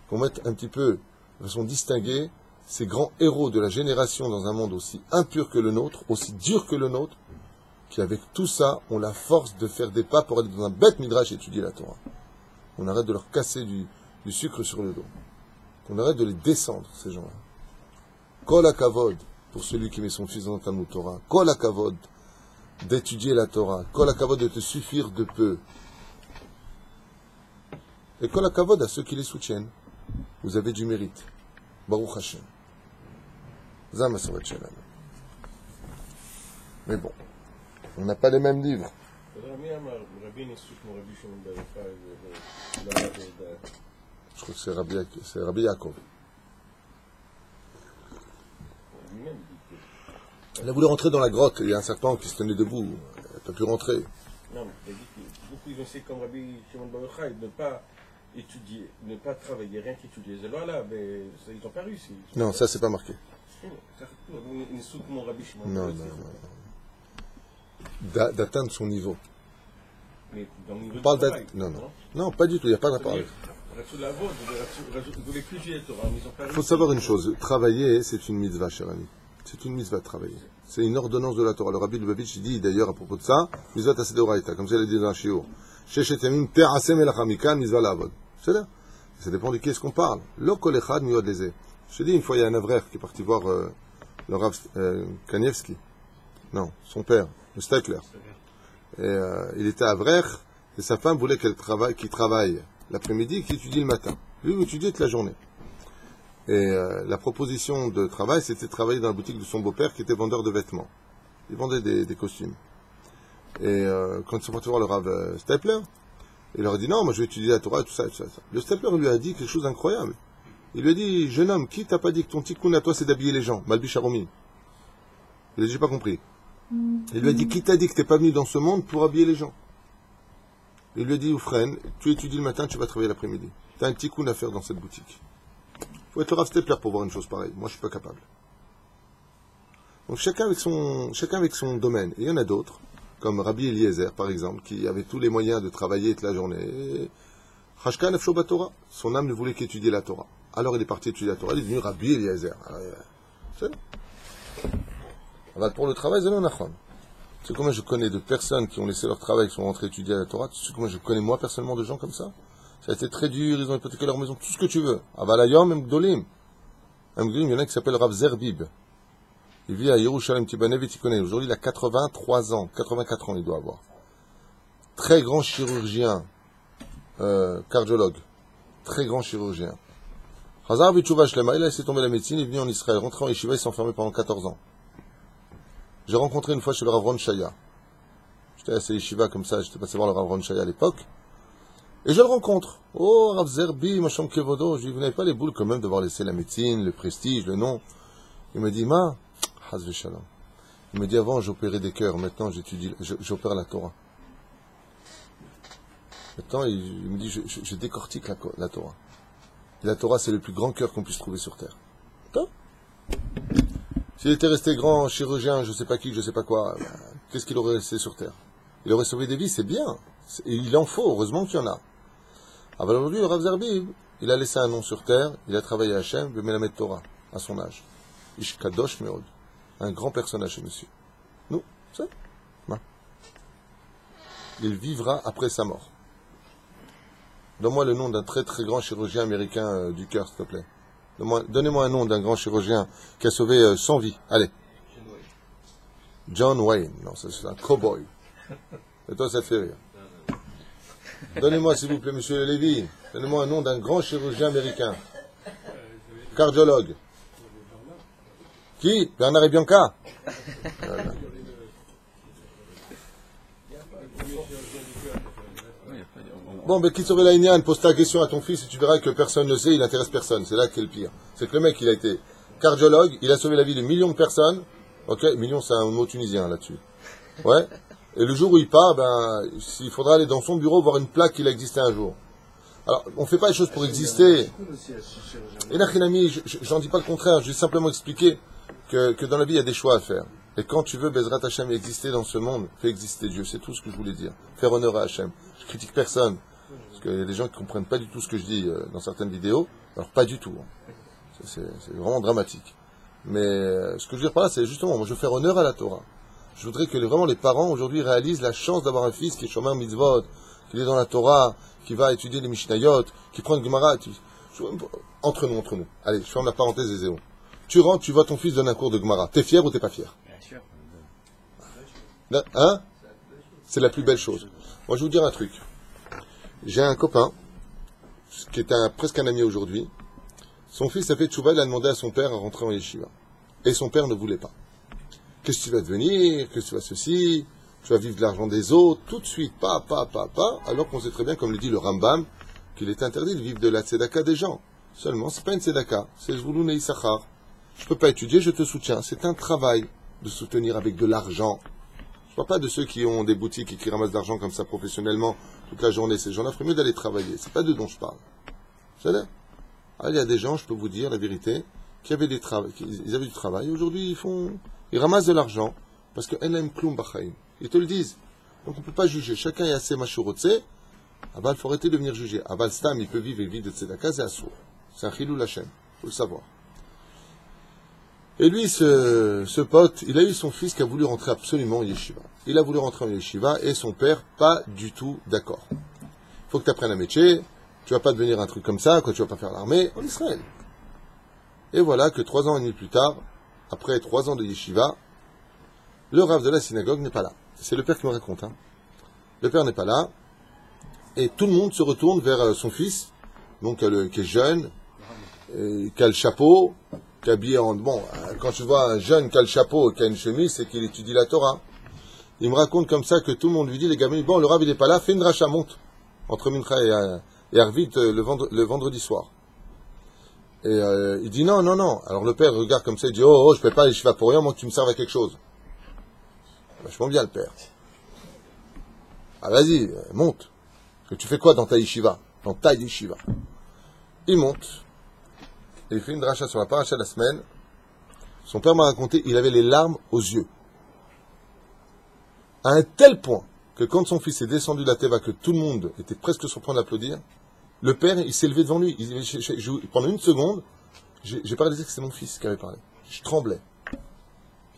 qu'on mette un petit peu de façon distinguée ces grands héros de la génération dans un monde aussi impur que le nôtre, aussi dur que le nôtre, qui avec tout ça ont la force de faire des pas pour aller dans un beth midrash étudier la Torah. On arrête de leur casser du sucre sur le dos. On arrête de les descendre, ces gens-là. Kol hakavod, pour celui qui met son fils dans le Talmud Torah. Kol hakavod, d'étudier la Torah. Kol hakavod, de te suffire de peu. Et kol hakavod à ceux qui les soutiennent. Vous avez du mérite. Baruch Hashem. Zama Savat Shalom. Mais bon, on n'a pas les mêmes livres. Je crois que c'est Rabbi Yaakov. Elle a voulu rentrer dans la grotte, il y a un serpent qui se tenait debout. Elle n'a pas pu rentrer. Non, mais il a dit que beaucoup ils ont essayé comme Rabbi Shimon Bar Yochai, de ne pas étudier, ne pas travailler, rien qu'étudier. C'est là, mais ils n'ont pas réussi. Non, ça c'est pas marqué. Non. D'atteindre son niveau. Mais dans le niveau on parle de travail, non, pas du tout, il n'y a pas de rapport. Il faut savoir une chose, travailler, c'est une mitzvah, cher ami. C'est une mitzvah de travailler. C'est une ordonnance de la Torah. Le Rabbi Lubavitch dit d'ailleurs à propos de ça, mitzvah tassé de Oraïta, comme ça il a dit dans un shiur. Sheshet yamim te'aseh melach hamikan mitzvah la'avod. C'est là. Ça dépend de qui est-ce qu'on parle. Lo kol echad miod lezeh. Je te dis, une fois, il y a un Avrer qui est parti voir le Rav Kanievski. Non, son père, le Stekler. Et il était Avrer, et sa femme voulait qu'il travaille l'après-midi et qu'il étudie le matin. Lui, il étudiait toute la journée. Et la proposition de travail, c'était de travailler dans la boutique de son beau-père qui était vendeur de vêtements. Il vendait des costumes. Et quand ils sont partis voir le Rav Stepler, il leur a dit non, moi je vais étudier la Torah et tout ça, et tout ça. Le Stepler lui a dit quelque chose d'incroyable. Il lui a dit, jeune homme, qui t'a pas dit que ton tikkun à toi c'est d'habiller les gens? Malbi Sharomi. Il a dit, j'ai pas compris. Il lui a dit, qui t'a dit que t'es pas venu dans ce monde pour habiller les gens? Il lui a dit, Oufren, tu étudies le matin, tu vas travailler l'après-midi. T'as un tikkun à faire dans cette boutique. Faut être Rav Stepler pour voir une chose pareille. Moi, je suis pas capable. Donc, chacun avec son domaine. Et il y en a d'autres, comme Rabbi Eliezer, par exemple, qui avait tous les moyens de travailler toute la journée. Chashka nefsho baTorah. Son âme ne voulait qu'étudier la Torah. Alors il est parti étudier la Torah, il est devenu Rabbi Eliezer. C'est pour le travail, c'est l'onachon. Tu sais combien je connais de personnes qui ont laissé leur travail, qui sont rentrées étudier la Torah? Tu sais combien je connais moi personnellement de gens comme ça? Ça a été très dur, ils ont hypothéqué leur maison, tout ce que tu veux. Avalayom, Mgdolim. Il y en a qui s'appelle Rav Zerbib. Il vit à Yerushalayim Tibanevit, il connaît. Aujourd'hui, il a 83 ans, 84 ans, il doit avoir. Très grand chirurgien, cardiologue. Très grand chirurgien. Hazar Vitchouva Shlema, il a laissé tomber la médecine, il est venu en Israël, rentré en Yeshiva, il s'est enfermé pendant 14 ans. J'ai rencontré une fois chez le Rav Ron Shaya. J'étais à ces Yeshiva comme ça, j'étais passé voir le Rav Ron Shaya à l'époque. Et je le rencontre. Oh, Rav Zerbi, Macham Kevodo. Je lui dis, vous n'avez pas les boules quand même d'avoir laissé la médecine, le prestige, le nom. Il me dit, ma, Hazve Shalom. Il me dit, avant, j'opérais des cœurs, maintenant, j'opère la Torah. Maintenant, il me dit, je décortique la Torah. Et la Torah, c'est le plus grand cœur qu'on puisse trouver sur Terre. S'il était resté grand chirurgien, je sais pas qui, je sais pas quoi, qu'est-ce qu'il aurait laissé sur Terre? Il aurait sauvé des vies, c'est bien. Et il en faut, heureusement qu'il y en a. Alors aujourd'hui, le Rav Zerbib, il a laissé un nom sur Terre, il a travaillé à Hachem, le Melamed Torah, à son âge. Ish Kadosh Meod. Un grand personnage chez monsieur. Nous, c'est ça. Il vivra après sa mort. Donne-moi le nom d'un très très grand chirurgien américain du cœur, s'il te plaît. Donnez-moi un nom d'un grand chirurgien qui a sauvé 100 vies. Allez, John Wayne. Non, ça c'est un cowboy. Et toi, ça te fait rire. Donnez-moi, s'il vous plaît, monsieur Lévy, donnez-moi un nom d'un grand chirurgien américain. Cardiologue. Qui? Bernard et Bianca. Voilà. Bon, mais qui serait la Indienne? Pose ta question à ton fils et tu verras que personne ne sait, il n'intéresse personne. C'est là qui est le pire. C'est que le mec, il a été cardiologue, il a sauvé la vie de millions de personnes. Ok, millions, c'est un mot tunisien là-dessus. Ouais. Et le jour où il part, ben, il faudra aller dans son bureau voir une plaque qu'il a existé un jour. Alors, on ne fait pas les choses pour exister. Et là, Khinami, j'en dis pas le contraire, je vais simplement expliquer que dans la vie, il y a des choix à faire. Et quand tu veux, Bezrat Hashem, exister dans ce monde, fais exister Dieu. C'est tout ce que je voulais dire. Faire honneur à Hashem. Je critique personne. Parce qu'il y a des gens qui ne comprennent pas du tout ce que je dis dans certaines vidéos. Alors, pas du tout. C'est vraiment dramatique. Mais ce que je veux dire par là, c'est justement, moi, je veux faire honneur à la Torah. Je voudrais que vraiment les parents, aujourd'hui, réalisent la chance d'avoir un fils qui est Shomer Mitzvot, qui est dans la Torah, qui va étudier les Mishnayot, qui prend le Gemara. Entre nous. Allez, je ferme la parenthèse des Zéons. Tu rentres, tu vois ton fils donner un cours de Gemara. T'es fier ou t'es pas fier? Bien sûr. Hein? C'est la plus belle chose. Moi, je vais vous dire un truc. J'ai un copain, qui est presque un ami aujourd'hui. Son fils a fait tchouva, il a demandé à son père à rentrer en yeshiva. Et son père ne voulait pas. Qu'est-ce que tu vas devenir? Qu'est-ce que tu vas ceci? Tu vas vivre de l'argent des autres? Tout de suite, pas. Alors qu'on sait très bien, comme le dit le Rambam, qu'il est interdit de vivre de la tzedaka des gens. Seulement, c'est pas une tzedaka, c'est le Zvouloun et Issachar. Je peux pas étudier, je te soutiens. C'est un travail de soutenir avec de l'argent. Je parle pas de ceux qui ont des boutiques et qui ramassent de l'argent comme ça professionnellement toute la journée. Ces gens-là, il ferait mieux d'aller travailler. C'est pas d'eux dont je parle. Vous savez? Il y a des gens, je peux vous dire la vérité, qui avaient ils avaient du travail. Aujourd'hui, ils ramassent de l'argent parce que Elam Kloum Bachaim. Ils te le disent. Donc on ne peut pas juger. Chacun est assez machurotse. Aval, il faut arrêter de venir juger. Aval Stam, il peut vivre et vivre de tzedaka, c'est assour. C'est un chilou lachem. Il faut le savoir. Et lui, ce pote, il a eu son fils qui a voulu rentrer absolument en yeshiva. Il a voulu rentrer en yeshiva et son père, pas du tout d'accord. Il faut que tu apprennes un métier. Tu vas pas devenir un truc comme ça, quoi, tu vas pas faire l'armée en Israël. Et voilà que 3 ans et demi plus tard, après 3 ans de yeshiva, le rav de la synagogue n'est pas là. C'est le père qui me raconte. Hein. Le père n'est pas là. Et tout le monde se retourne vers son fils, donc qui est jeune, qui a le chapeau, qui est habillé en... Bon, quand tu vois un jeune qui a le chapeau et qui a une chemise, c'est qu'il étudie la Torah. Il me raconte comme ça que tout le monde lui dit, les gamins, bon, le rav il n'est pas là, fais une dracha, monte, entre Mincha et Arvit le vendredi soir. Et il dit non. Alors le père regarde comme ça, il dit, oh, je ne fais pas les yeshiva pour rien, moi que tu me serves à quelque chose. Vachement bien le père. Ah vas-y, monte. Que tu fais quoi dans ta yeshiva? Dans ta yeshiva. Il monte. Et il fait une dracha sur la paracha de la semaine. Son père m'a raconté, il avait les larmes aux yeux. À un tel point que quand son fils est descendu de la teva, que tout le monde était presque sur le point d'applaudir, le père, il s'est levé devant lui. Pendant une seconde, j'ai pas réalisé que c'était mon fils qui avait parlé. Je tremblais.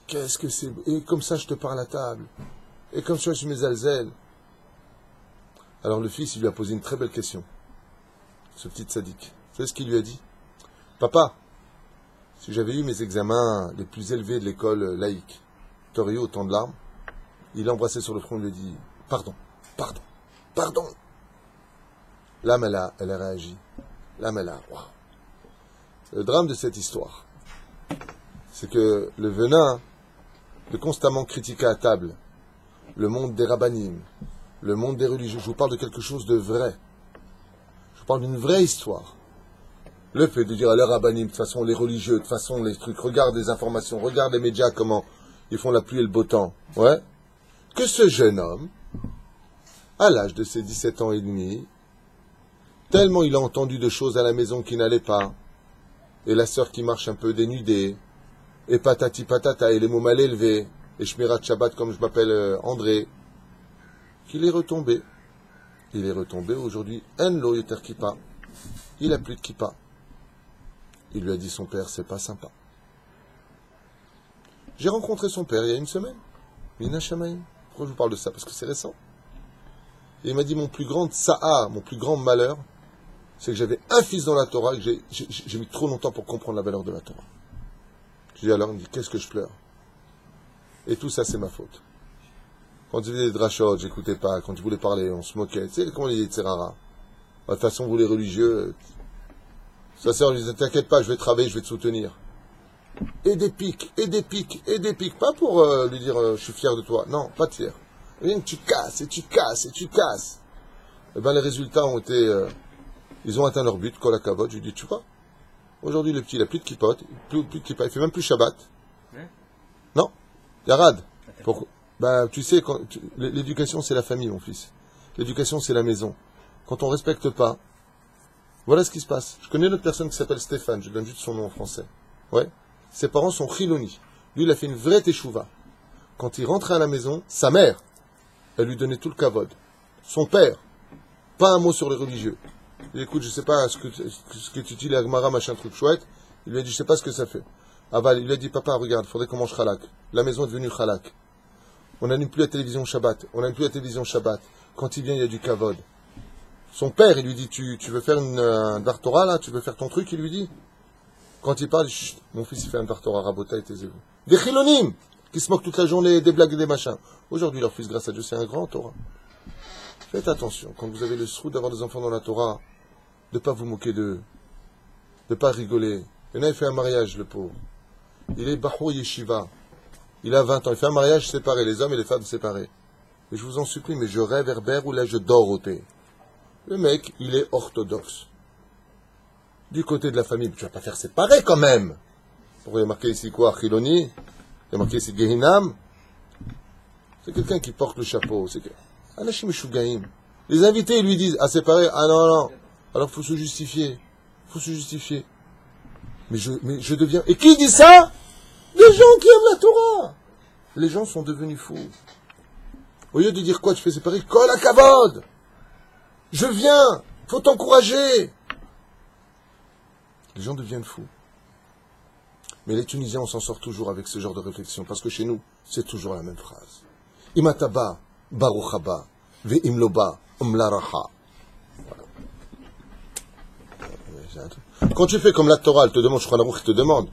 Qu'est-ce que c'est? Et comme ça, je te parle à table. Et comme ça, je mets alzel. Alors le fils, il lui a posé une très belle question. Ce petit sadique. Vous savez ce qu'il lui a dit? Papa, si j'avais eu mes examens les plus élevés de l'école laïque, t'aurais eu autant de larmes? Il l'a embrassé sur le front et lui a dit, pardon. L'âme, elle a réagi. L'âme, elle a... Wow. Le drame de cette histoire, c'est que le venin de constamment critiquer à table le monde des rabbinim, le monde des religieux, je vous parle de quelque chose de vrai. Je vous parle d'une vraie histoire. Le fait de dire à les rabbinim, de toute façon les religieux, de toute façon les trucs, regarde les informations, regarde les médias, comment ils font la pluie et le beau temps. Ouais. Que ce jeune homme, à l'âge de ses 17 ans et demi, tellement il a entendu de choses à la maison qui n'allaient pas, et la sœur qui marche un peu dénudée, et patati patata, et les mots mal élevés, et Shmirat Shabbat comme je m'appelle André, qu'il est retombé. Il est retombé aujourd'hui, en lo yoter kippa. Il a plus de kippa. Il lui a dit son père, c'est pas sympa. J'ai rencontré son père il y a une semaine. Mina Shamaim. Pourquoi je vous parle de ça? Parce que c'est récent. Et il m'a dit, mon plus grand sa'a, mon plus grand malheur, c'est que j'avais un fils dans la Torah et que j'ai mis trop longtemps pour comprendre la valeur de la Torah. Je dis alors, il me dit, qu'est-ce que je pleure? Et tout ça, c'est ma faute. Quand il faisait des drachot, j'écoutais pas. Quand il voulait parler, on se moquait. Tu sais comment il dit Tserara. De toute façon, vous les religieux, sa sœur lui disait, t'inquiète pas, je vais travailler, je vais te soutenir. Et des pics, et des pics, et des pics. Pas pour lui dire, je suis fier de toi. Non, pas de fier. Rien que tu casses, et tu casses, et tu casses. Et ben les résultats ont été... ils ont atteint leur but, Kol HaKavod. Je lui dis, tu vois, aujourd'hui le petit, il a plus de kippote, plus de kippa, il fait même plus Shabbat. Non, Yarad. Pourquoi? Ben, tu sais, l'éducation, c'est la famille, mon fils. L'éducation, c'est la maison. Quand on respecte pas, voilà ce qui se passe. Je connais une autre personne qui s'appelle Stéphane, je donne juste son nom en français. Ouais. Ses parents sont chiloni. Lui, il a fait une vraie teshuva. Quand il rentrait à la maison, sa mère, elle lui donnait tout le kavod. Son père, pas un mot sur les religieux. Il dit, écoute, je sais pas ce que tu dis, l'Agmara, machin truc chouette. Il lui a dit, je sais pas ce que ça fait. Aval, il lui a dit, papa, regarde, faudrait qu'on mange chalak. La maison est devenue chalak. On n'allume plus la télévision Shabbat. On n'allume plus la télévision Shabbat. Quand il vient, il y a du kavod. Son père, il lui dit, tu veux faire un Dartora, là? Tu veux faire ton truc? Il lui dit. Quand il parle, chut, mon fils, il fait un Dartora, Rabota et taisez-vous. Des chilonim, qui se moquent toute la journée, des blagues et des machins. Aujourd'hui, leur fils, grâce à Dieu, c'est un grand Torah. Faites attention, quand vous avez le sroud d'avoir des enfants dans la Torah, de ne pas vous moquer d'eux, de ne pas rigoler. Il y en a, il fait un mariage, le pauvre. Il est Bahou Yeshiva. Il a 20 ans, il fait un mariage séparé, les hommes et les femmes séparés. Et je vous en supplie, mais je réverbère ou là je dors au thé. Le mec, il est orthodoxe. Du côté de la famille, tu vas pas faire séparer quand même. Pourquoi il y a marqué ici quoi? Chiloni? Il y a marqué ici Gehinam? C'est quelqu'un qui porte le chapeau. C'est que... Anashim Shugaim. Les invités, ils lui disent, à séparer, ah non, non. Alors, faut se justifier. Faut se justifier. Mais je deviens... Et qui dit ça? Les gens qui aiment la Torah. Les gens sont devenus fous. Au lieu de dire quoi, tu fais séparer, Kol HaKavod. Je viens. Faut t'encourager. Les gens deviennent fous. Mais les Tunisiens, on s'en sort toujours avec ce genre de réflexion. Parce que chez nous, c'est toujours la même phrase. Imataba, Baruch haba, ve'imloba, umlaraha. Quand tu fais comme la Torah, elle te demande, je crois, il te demande,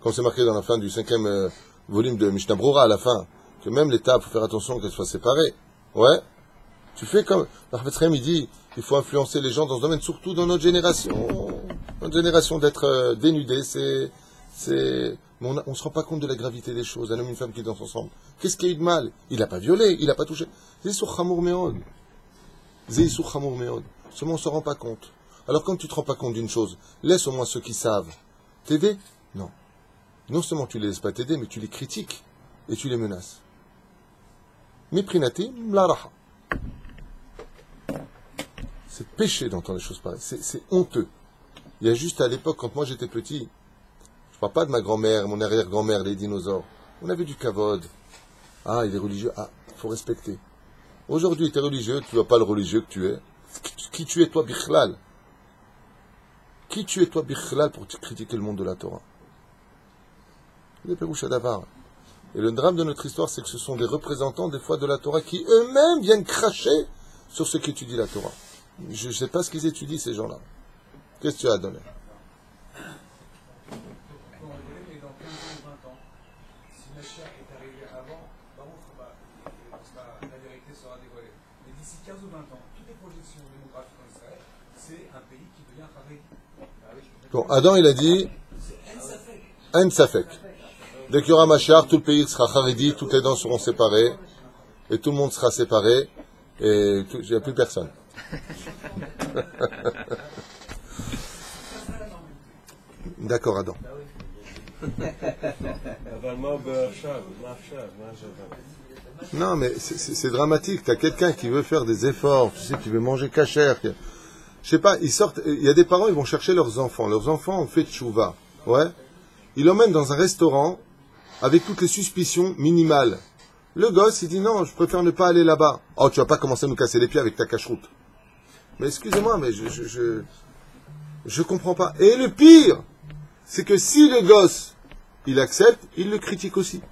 comme c'est marqué dans la fin du 5e volume de Mishnah Brura, à la fin, que même l'état, il faut faire attention qu'elle soit séparée. Ouais. Tu fais comme... L'arfetzrem, il dit, il faut influencer les gens dans ce domaine, surtout dans notre génération. Notre génération d'être dénudés, mais on ne se rend pas compte de la gravité des choses. Un homme et une femme qui dansent ensemble. Qu'est-ce qu'il y a eu de mal? Il n'a pas violé, il n'a pas touché. Zéissou chamour meod. Zéissou chamour meod. Seulement on ne se rend pas compte. Alors quand tu ne te rends pas compte d'une chose, laisse au moins ceux qui savent t'aider. Non. Non seulement tu ne les laisses pas t'aider, mais tu les critiques et tu les menaces. Miprinati mlaraha. C'est péché d'entendre des choses pareilles. C'est honteux. Il y a juste à l'époque, quand moi j'étais petit, je ne parle pas de ma grand-mère, mon arrière-grand-mère, les dinosaures. On avait du kavod. Ah, il est religieux. Ah, il faut respecter. Aujourd'hui, tu es religieux, tu ne vois pas le religieux que tu es. Qui tu es toi, Bichlal? Qui tu es toi, Bichlal, pour critiquer le monde de la Torah? Les Péroucha d'Avar. Et le drame de notre histoire, c'est que ce sont des représentants, des fois, de la Torah, qui eux-mêmes viennent cracher sur ceux qui étudient la Torah. Je ne sais pas ce qu'ils étudient, ces gens-là. Qu'est-ce que tu as à donner? Bon, Adam, il a dit En Safek. Dès qu'il y aura Mashiach, tout le pays sera Haredi, toutes les dents seront séparées, et tout le monde sera séparé, et il n'y a plus personne. D'accord, Adam. Non, mais c'est dramatique. Tu as quelqu'un qui veut faire des efforts, tu sais, qui veut manger cachère. Je sais pas, ils sortent. Il y a des parents, ils vont chercher leurs enfants. Leurs enfants ont fait tchouva. Ouais. Ils l'emmènent dans un restaurant avec toutes les suspicions minimales. Le gosse, il dit non, je préfère ne pas aller là-bas. Oh, tu vas pas commencer à nous casser les pieds avec ta cacheroute. Mais excusez-moi, mais je comprends pas. Et le pire, c'est que si le gosse, il accepte, il le critique aussi.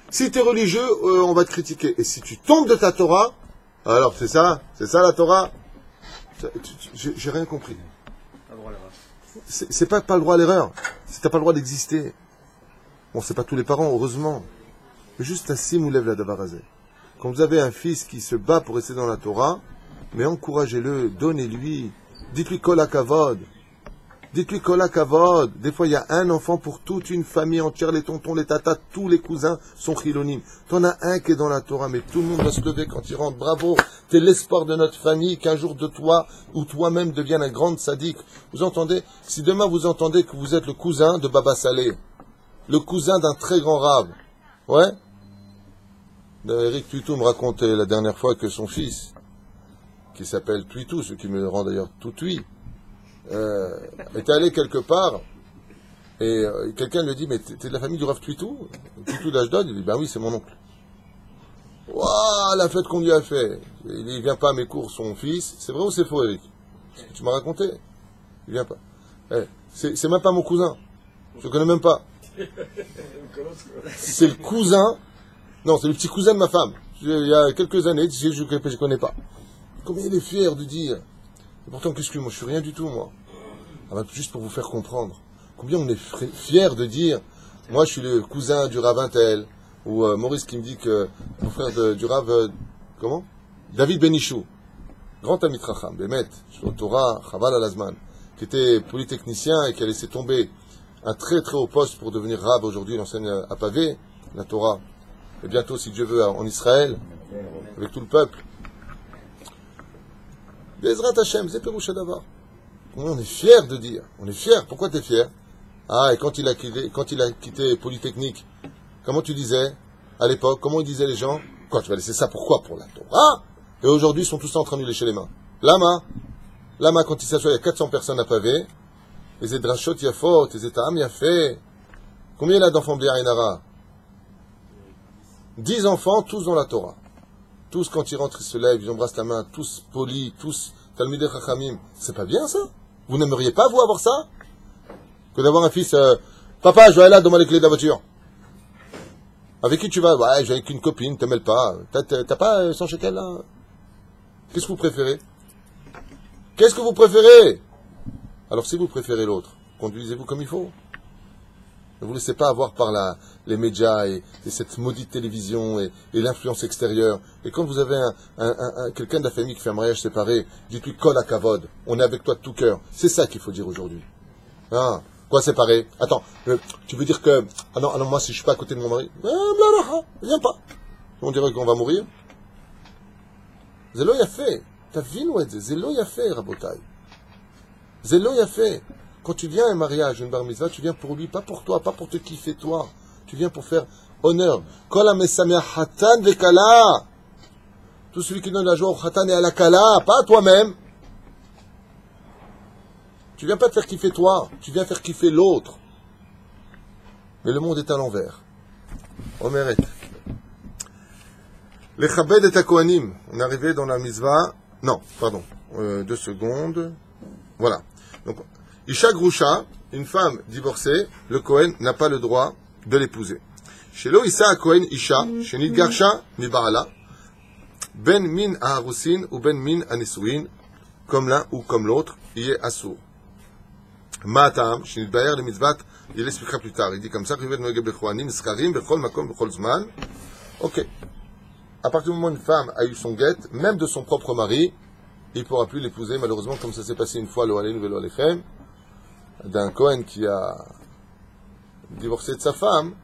Si tu es religieux, on va te critiquer. Et si tu tombes de ta Torah, alors c'est ça la Torah. J'ai rien compris. C'est pas le droit à l'erreur. C'est t'as pas le droit d'exister. Bon, c'est pas tous les parents, heureusement. Mais juste à simoulev la davarazé. Quand vous avez un fils qui se bat pour rester dans la Torah, mais encouragez-le, donnez-lui, dites-lui kol hakavod. Dites-lui kol hakavod. Des fois, il y a un enfant pour toute une famille entière, les tontons, les tatas, tous les cousins sont chilonim. T'en as un qui est dans la Torah, mais tout le monde va se lever quand il rentre. Bravo, t'es l'espoir de notre famille, qu'un jour de toi, ou toi-même devienne un grand sadique. Vous entendez? Si demain vous entendez que vous êtes le cousin de Baba Saleh, le cousin d'un très grand rave, ouais? Eric Tuitou me racontait la dernière fois que son fils, qui s'appelle Tuitou, ce qui me rend d'ailleurs tout tui, était allé quelque part et quelqu'un lui dit mais t'es de la famille du Rav Tuitou d'Ashdod? Il dit ben oui, c'est mon oncle. Waouh, la fête qu'on lui a fait. Il vient pas à mes cours, son fils. C'est vrai ou c'est faux, Eric? Tu m'as raconté. Il vient pas. C'est même pas mon cousin. Je le connais même pas. C'est le cousin. Non, c'est le petit cousin de ma femme. Il y a quelques années, je ne connais pas. Combien il est fier de dire. Et pourtant, qu'est-ce que moi, je suis rien du tout, moi. Ah ben, juste pour vous faire comprendre. Combien on est fier de dire, moi, je suis le cousin du Rav Intel, ou Maurice qui me dit que mon frère du Rav, comment? David Benichou, grand ami Tracham, Bémet, Torah, Chaval Alazman, qui était polytechnicien et qui a laissé tomber un très très haut poste pour devenir Rav aujourd'hui, il enseigne à Pavé, la Torah. Et bientôt, si Dieu veut, en Israël, avec tout le peuple. Bezrat Hashem, Zeperoucha Davar. On est fier de dire. On est fier. Pourquoi tu es fier? Ah, et quand il a quitté Polytechnique, comment tu disais, à l'époque, comment ils disaient les gens? Quoi, tu vas laisser ça pourquoi? Pour la Torah? Et aujourd'hui, ils sont tous en train de lui lécher les mains. Lama, quand il s'assoit, il y a 400 personnes à Pavé. Les Edrashot Yafot, les Etam Yafé. Combien il a d'enfants Bliaïnara? 10 enfants, tous dans la Torah. Tous, quand ils rentrent, ils se lèvent, ils embrassent la main, tous polis, tous Talmidei Chachamim. C'est pas bien, ça? Vous n'aimeriez pas, vous, avoir ça? Que d'avoir un fils, papa, je vais aller là, donne-moi les clés de la voiture. Avec qui tu vas? Ouais, je vais avec une copine, t'aimes pas. T'as pas 100 shekels, là? Qu'est-ce que vous préférez? Qu'est-ce que vous préférez? Alors, si vous préférez l'autre, conduisez-vous comme il faut. Ne vous laissez pas avoir par les médias et cette maudite télévision et l'influence extérieure. Et quand vous avez quelqu'un de la famille qui fait un mariage séparé, dites-lui kol hakavod. On est avec toi de tout cœur. C'est ça qu'il faut dire aujourd'hui. Ah, quoi séparé? Attends, tu veux dire que ah non, moi si je suis pas à côté de mon mari, viens pas. On dirait qu'on va mourir. Zelo yafé. T'as vu Zelo yafé, Rabotai. Zelo yafé. Quand tu viens à un mariage, une bar mitzvah, tu viens pour lui, pas pour toi, pas pour te kiffer toi. Tu viens pour faire honneur. Kol ha-mesameh hatan vekala. Tout celui qui donne la joie au hatan et à la kala, pas à toi-même. Tu viens pas te faire kiffer toi, tu viens faire kiffer l'autre. Mais le monde est à l'envers. Omeret. Lechabed et Kohanim. On est arrivé dans la mitzvah. Non, pardon. 2 secondes. Voilà. Donc, Isha Grusha, une femme divorcée, le Kohen n'a pas le droit de l'épouser. Chez lo Issa Kohen Isha, chez Nidgarsha Mibaala, ben min Aharusin ou ben min Anesuin, comme l'un ou comme l'autre, il est assourd. Ma'atam, chez Nidbayer le mitzvat, il expliquera plus tard. Il dit comme ça, Rivet Noegeb Bechoanim, Skarim, Bechol Makom, Bechol Zman. Ok. À partir du moment où une femme a eu son guet, même de son propre mari, il ne pourra plus l'épouser, malheureusement, comme ça s'est passé une fois, lo Aleinu velo Alechem, d'un Cohen qui a divorcé de sa femme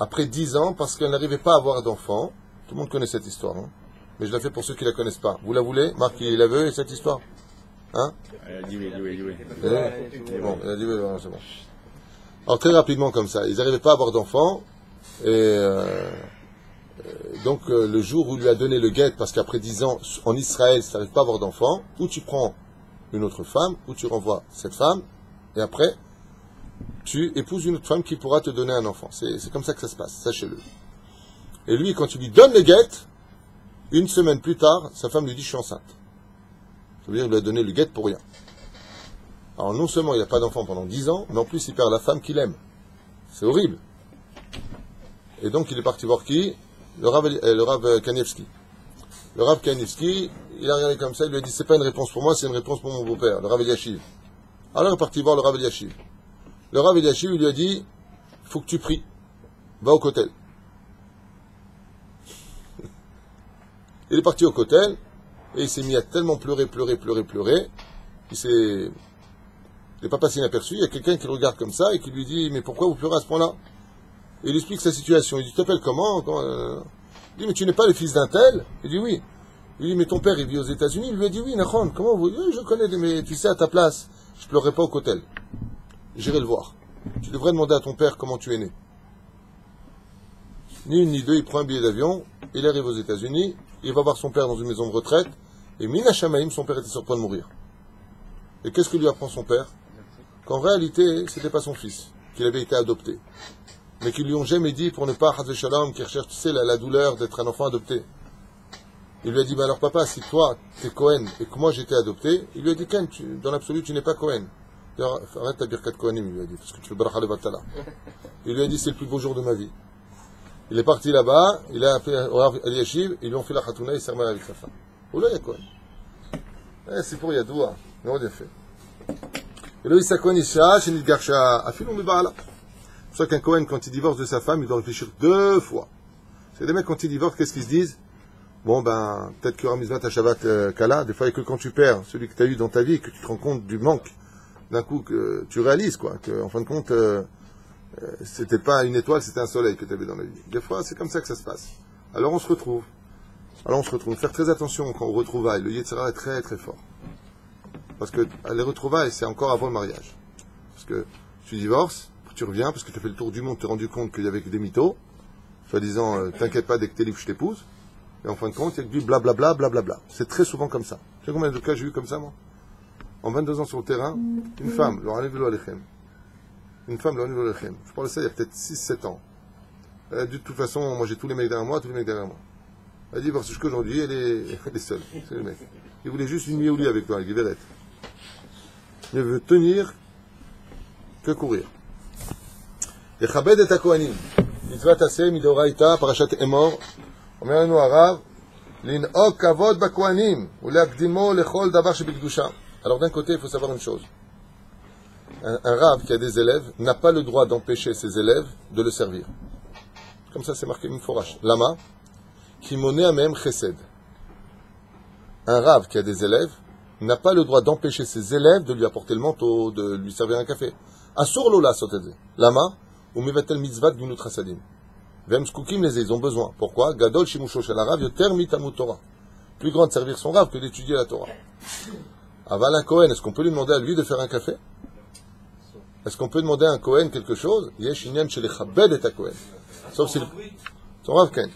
après 10 ans parce qu'elle n'arrivait pas à avoir d'enfant. Tout le monde connaît cette histoire, hein, mais je la fais pour ceux qui ne la connaissent pas. Vous la voulez? Marc, il la veut, cette histoire? Hein? Elle a dit oui. Bon, elle a dit oui, c'est bon. Alors très rapidement comme ça, ils n'arrivaient pas à avoir d'enfant et donc le jour où il lui a donné le guet, parce qu'après 10 ans en Israël, ça n'arrive pas à avoir d'enfant, ou tu prends une autre femme, ou tu renvoies cette femme, et après, tu épouses une autre femme qui pourra te donner un enfant. C'est comme ça que ça se passe, sachez-le. Et lui, quand tu lui donnes le guet, une semaine plus tard, sa femme lui dit « je suis enceinte ». Ça veut dire qu'il lui a donné le guet pour rien. Alors non seulement il n'a pas d'enfant pendant 10 ans, mais en plus il perd la femme qu'il aime. C'est horrible. Et donc il est parti voir qui? Le Rav Kanievski. Le Rav Kanievski, il a regardé comme ça, il lui a dit « c'est pas une réponse pour moi, c'est une réponse pour mon beau-père, le Rav Eliashiv ». Alors il est parti voir le Rav Eliashiv. Le Rav Eliashiv lui a dit « il faut que tu pries, va au kotel ». Il est parti au Kotel, et il s'est mis à tellement pleurer. Il n'est pas passé inaperçu. Il y a quelqu'un qui le regarde comme ça et qui lui dit, mais pourquoi vous pleurez à ce point-là? Et il explique sa situation. Il dit, tu t'appelles comment? Il dit, mais tu n'es pas le fils d'un tel? Il dit, oui. Il dit, mais ton père, il vit aux États-Unis? Il lui a dit, oui, Nachon, comment vous? Oui, je connais, mais tu sais, à ta place, je pleurerai pas au Kotel. J'irai le voir. Tu devrais demander à ton père comment tu es né. Ni une ni deux, il prend un billet d'avion, il arrive aux États-Unis, il va voir son père dans une maison de retraite, et Mina Shamaim, son père était sur le point de mourir. Et qu'est-ce que lui apprend son père? Qu'en réalité, c'était pas son fils, qu'il avait été adopté. Mais qu'ils lui ont jamais dit pour ne pas, Hazve Shalom, qu'il recherche, tu sais, la douleur d'être un enfant adopté. Il lui a dit, alors papa, si toi, t'es Cohen, et que moi j'étais adopté, il lui a dit, Ken, dans l'absolu, tu n'es pas Cohen. Arrête ta birkat Kohanim, il lui a dit, parce que tu fais bracha le batala. Il lui a dit, c'est le plus beau jour de ma vie. Il est parti là-bas, il a appelé Ali Yashiv, ils lui ont fait la khatouna, il s'est remis avec sa femme. Oula, il y a Kohen. C'est pour Yadoua, non, bien fait. Et là, il s'est Kohen Isha, chez Nidgarsha, afilon de Baala. C'est pour ça qu'un Kohen, quand il divorce de sa femme, il doit réfléchir 2 fois. C'est des mecs, quand ils divorcent, qu'est-ce qu'ils se disent? Bon, peut-être qu'il y aura Mizvat à Shabbat Kala, des fois, et que quand tu perds celui que tu as eu dans ta vie, que tu te rends compte du manque, d'un coup, que tu réalises, quoi, que, en fin de compte, c'était pas une étoile, c'était un soleil que tu avais dans la vie. Des fois, c'est comme ça que ça se passe. Alors, on se retrouve. Faire très attention quand on retrouvaille. Le Yetzirah est très, très fort. Parce que les retrouvailles, c'est encore avant le mariage. Parce que tu divorces, tu reviens, parce que tu as fait le tour du monde, tu t'es rendu compte qu'il y avait que des mythos, soi-disant, t'inquiète pas, dès que t'es libre, je t'épouse. Et en fin de compte, il y a que du blablabla, blablabla. C'est très souvent comme ça. Tu sais combien de cas j'ai eu comme ça, moi? En 22 ans sur le terrain, une femme, je parle de ça il y a peut-être 6-7 ans. De toute façon, moi j'ai tous les mecs derrière moi. Elle dit, parce qu'aujourd'hui, elle est seule. C'est le mec. Il voulait juste une nuit au lit avec toi, avec Guéverette. Il veut tenir que courir. Et Chabed et Kohanim. Mitzvat Aseh, Midoraita, Parashat Emor. אומר לנו הרב, לנהוג כבוד בכהנים ולהקדימו לכל דבר שבקדושה. Alors d'un côté, il faut savoir une chose. Un rave qui a des élèves n'a pas le droit d'empêcher ses élèves de le servir. Comme ça, c'est marqué une forache. Lama, qui monnaie à même chesed. Un rave qui a des élèves n'a pas le droit d'empêcher ses élèves de lui apporter le manteau, de lui servir un café. Asur lola sotedze. Lama, ou mevatel mitzvat gunut chasadim. Vem skoukim les ils ont besoin. Pourquoi? Gadol shimusho shel harav yoter mitamut Torah. Plus grand de servir son rave que d'étudier la Torah. Aval un Kohen, est-ce qu'on peut lui demander à lui de faire un café? Est-ce qu'on peut demander à un Kohen quelque chose? Yesh inyan shel lechabed et Kohen. Sauf si son rave Ken.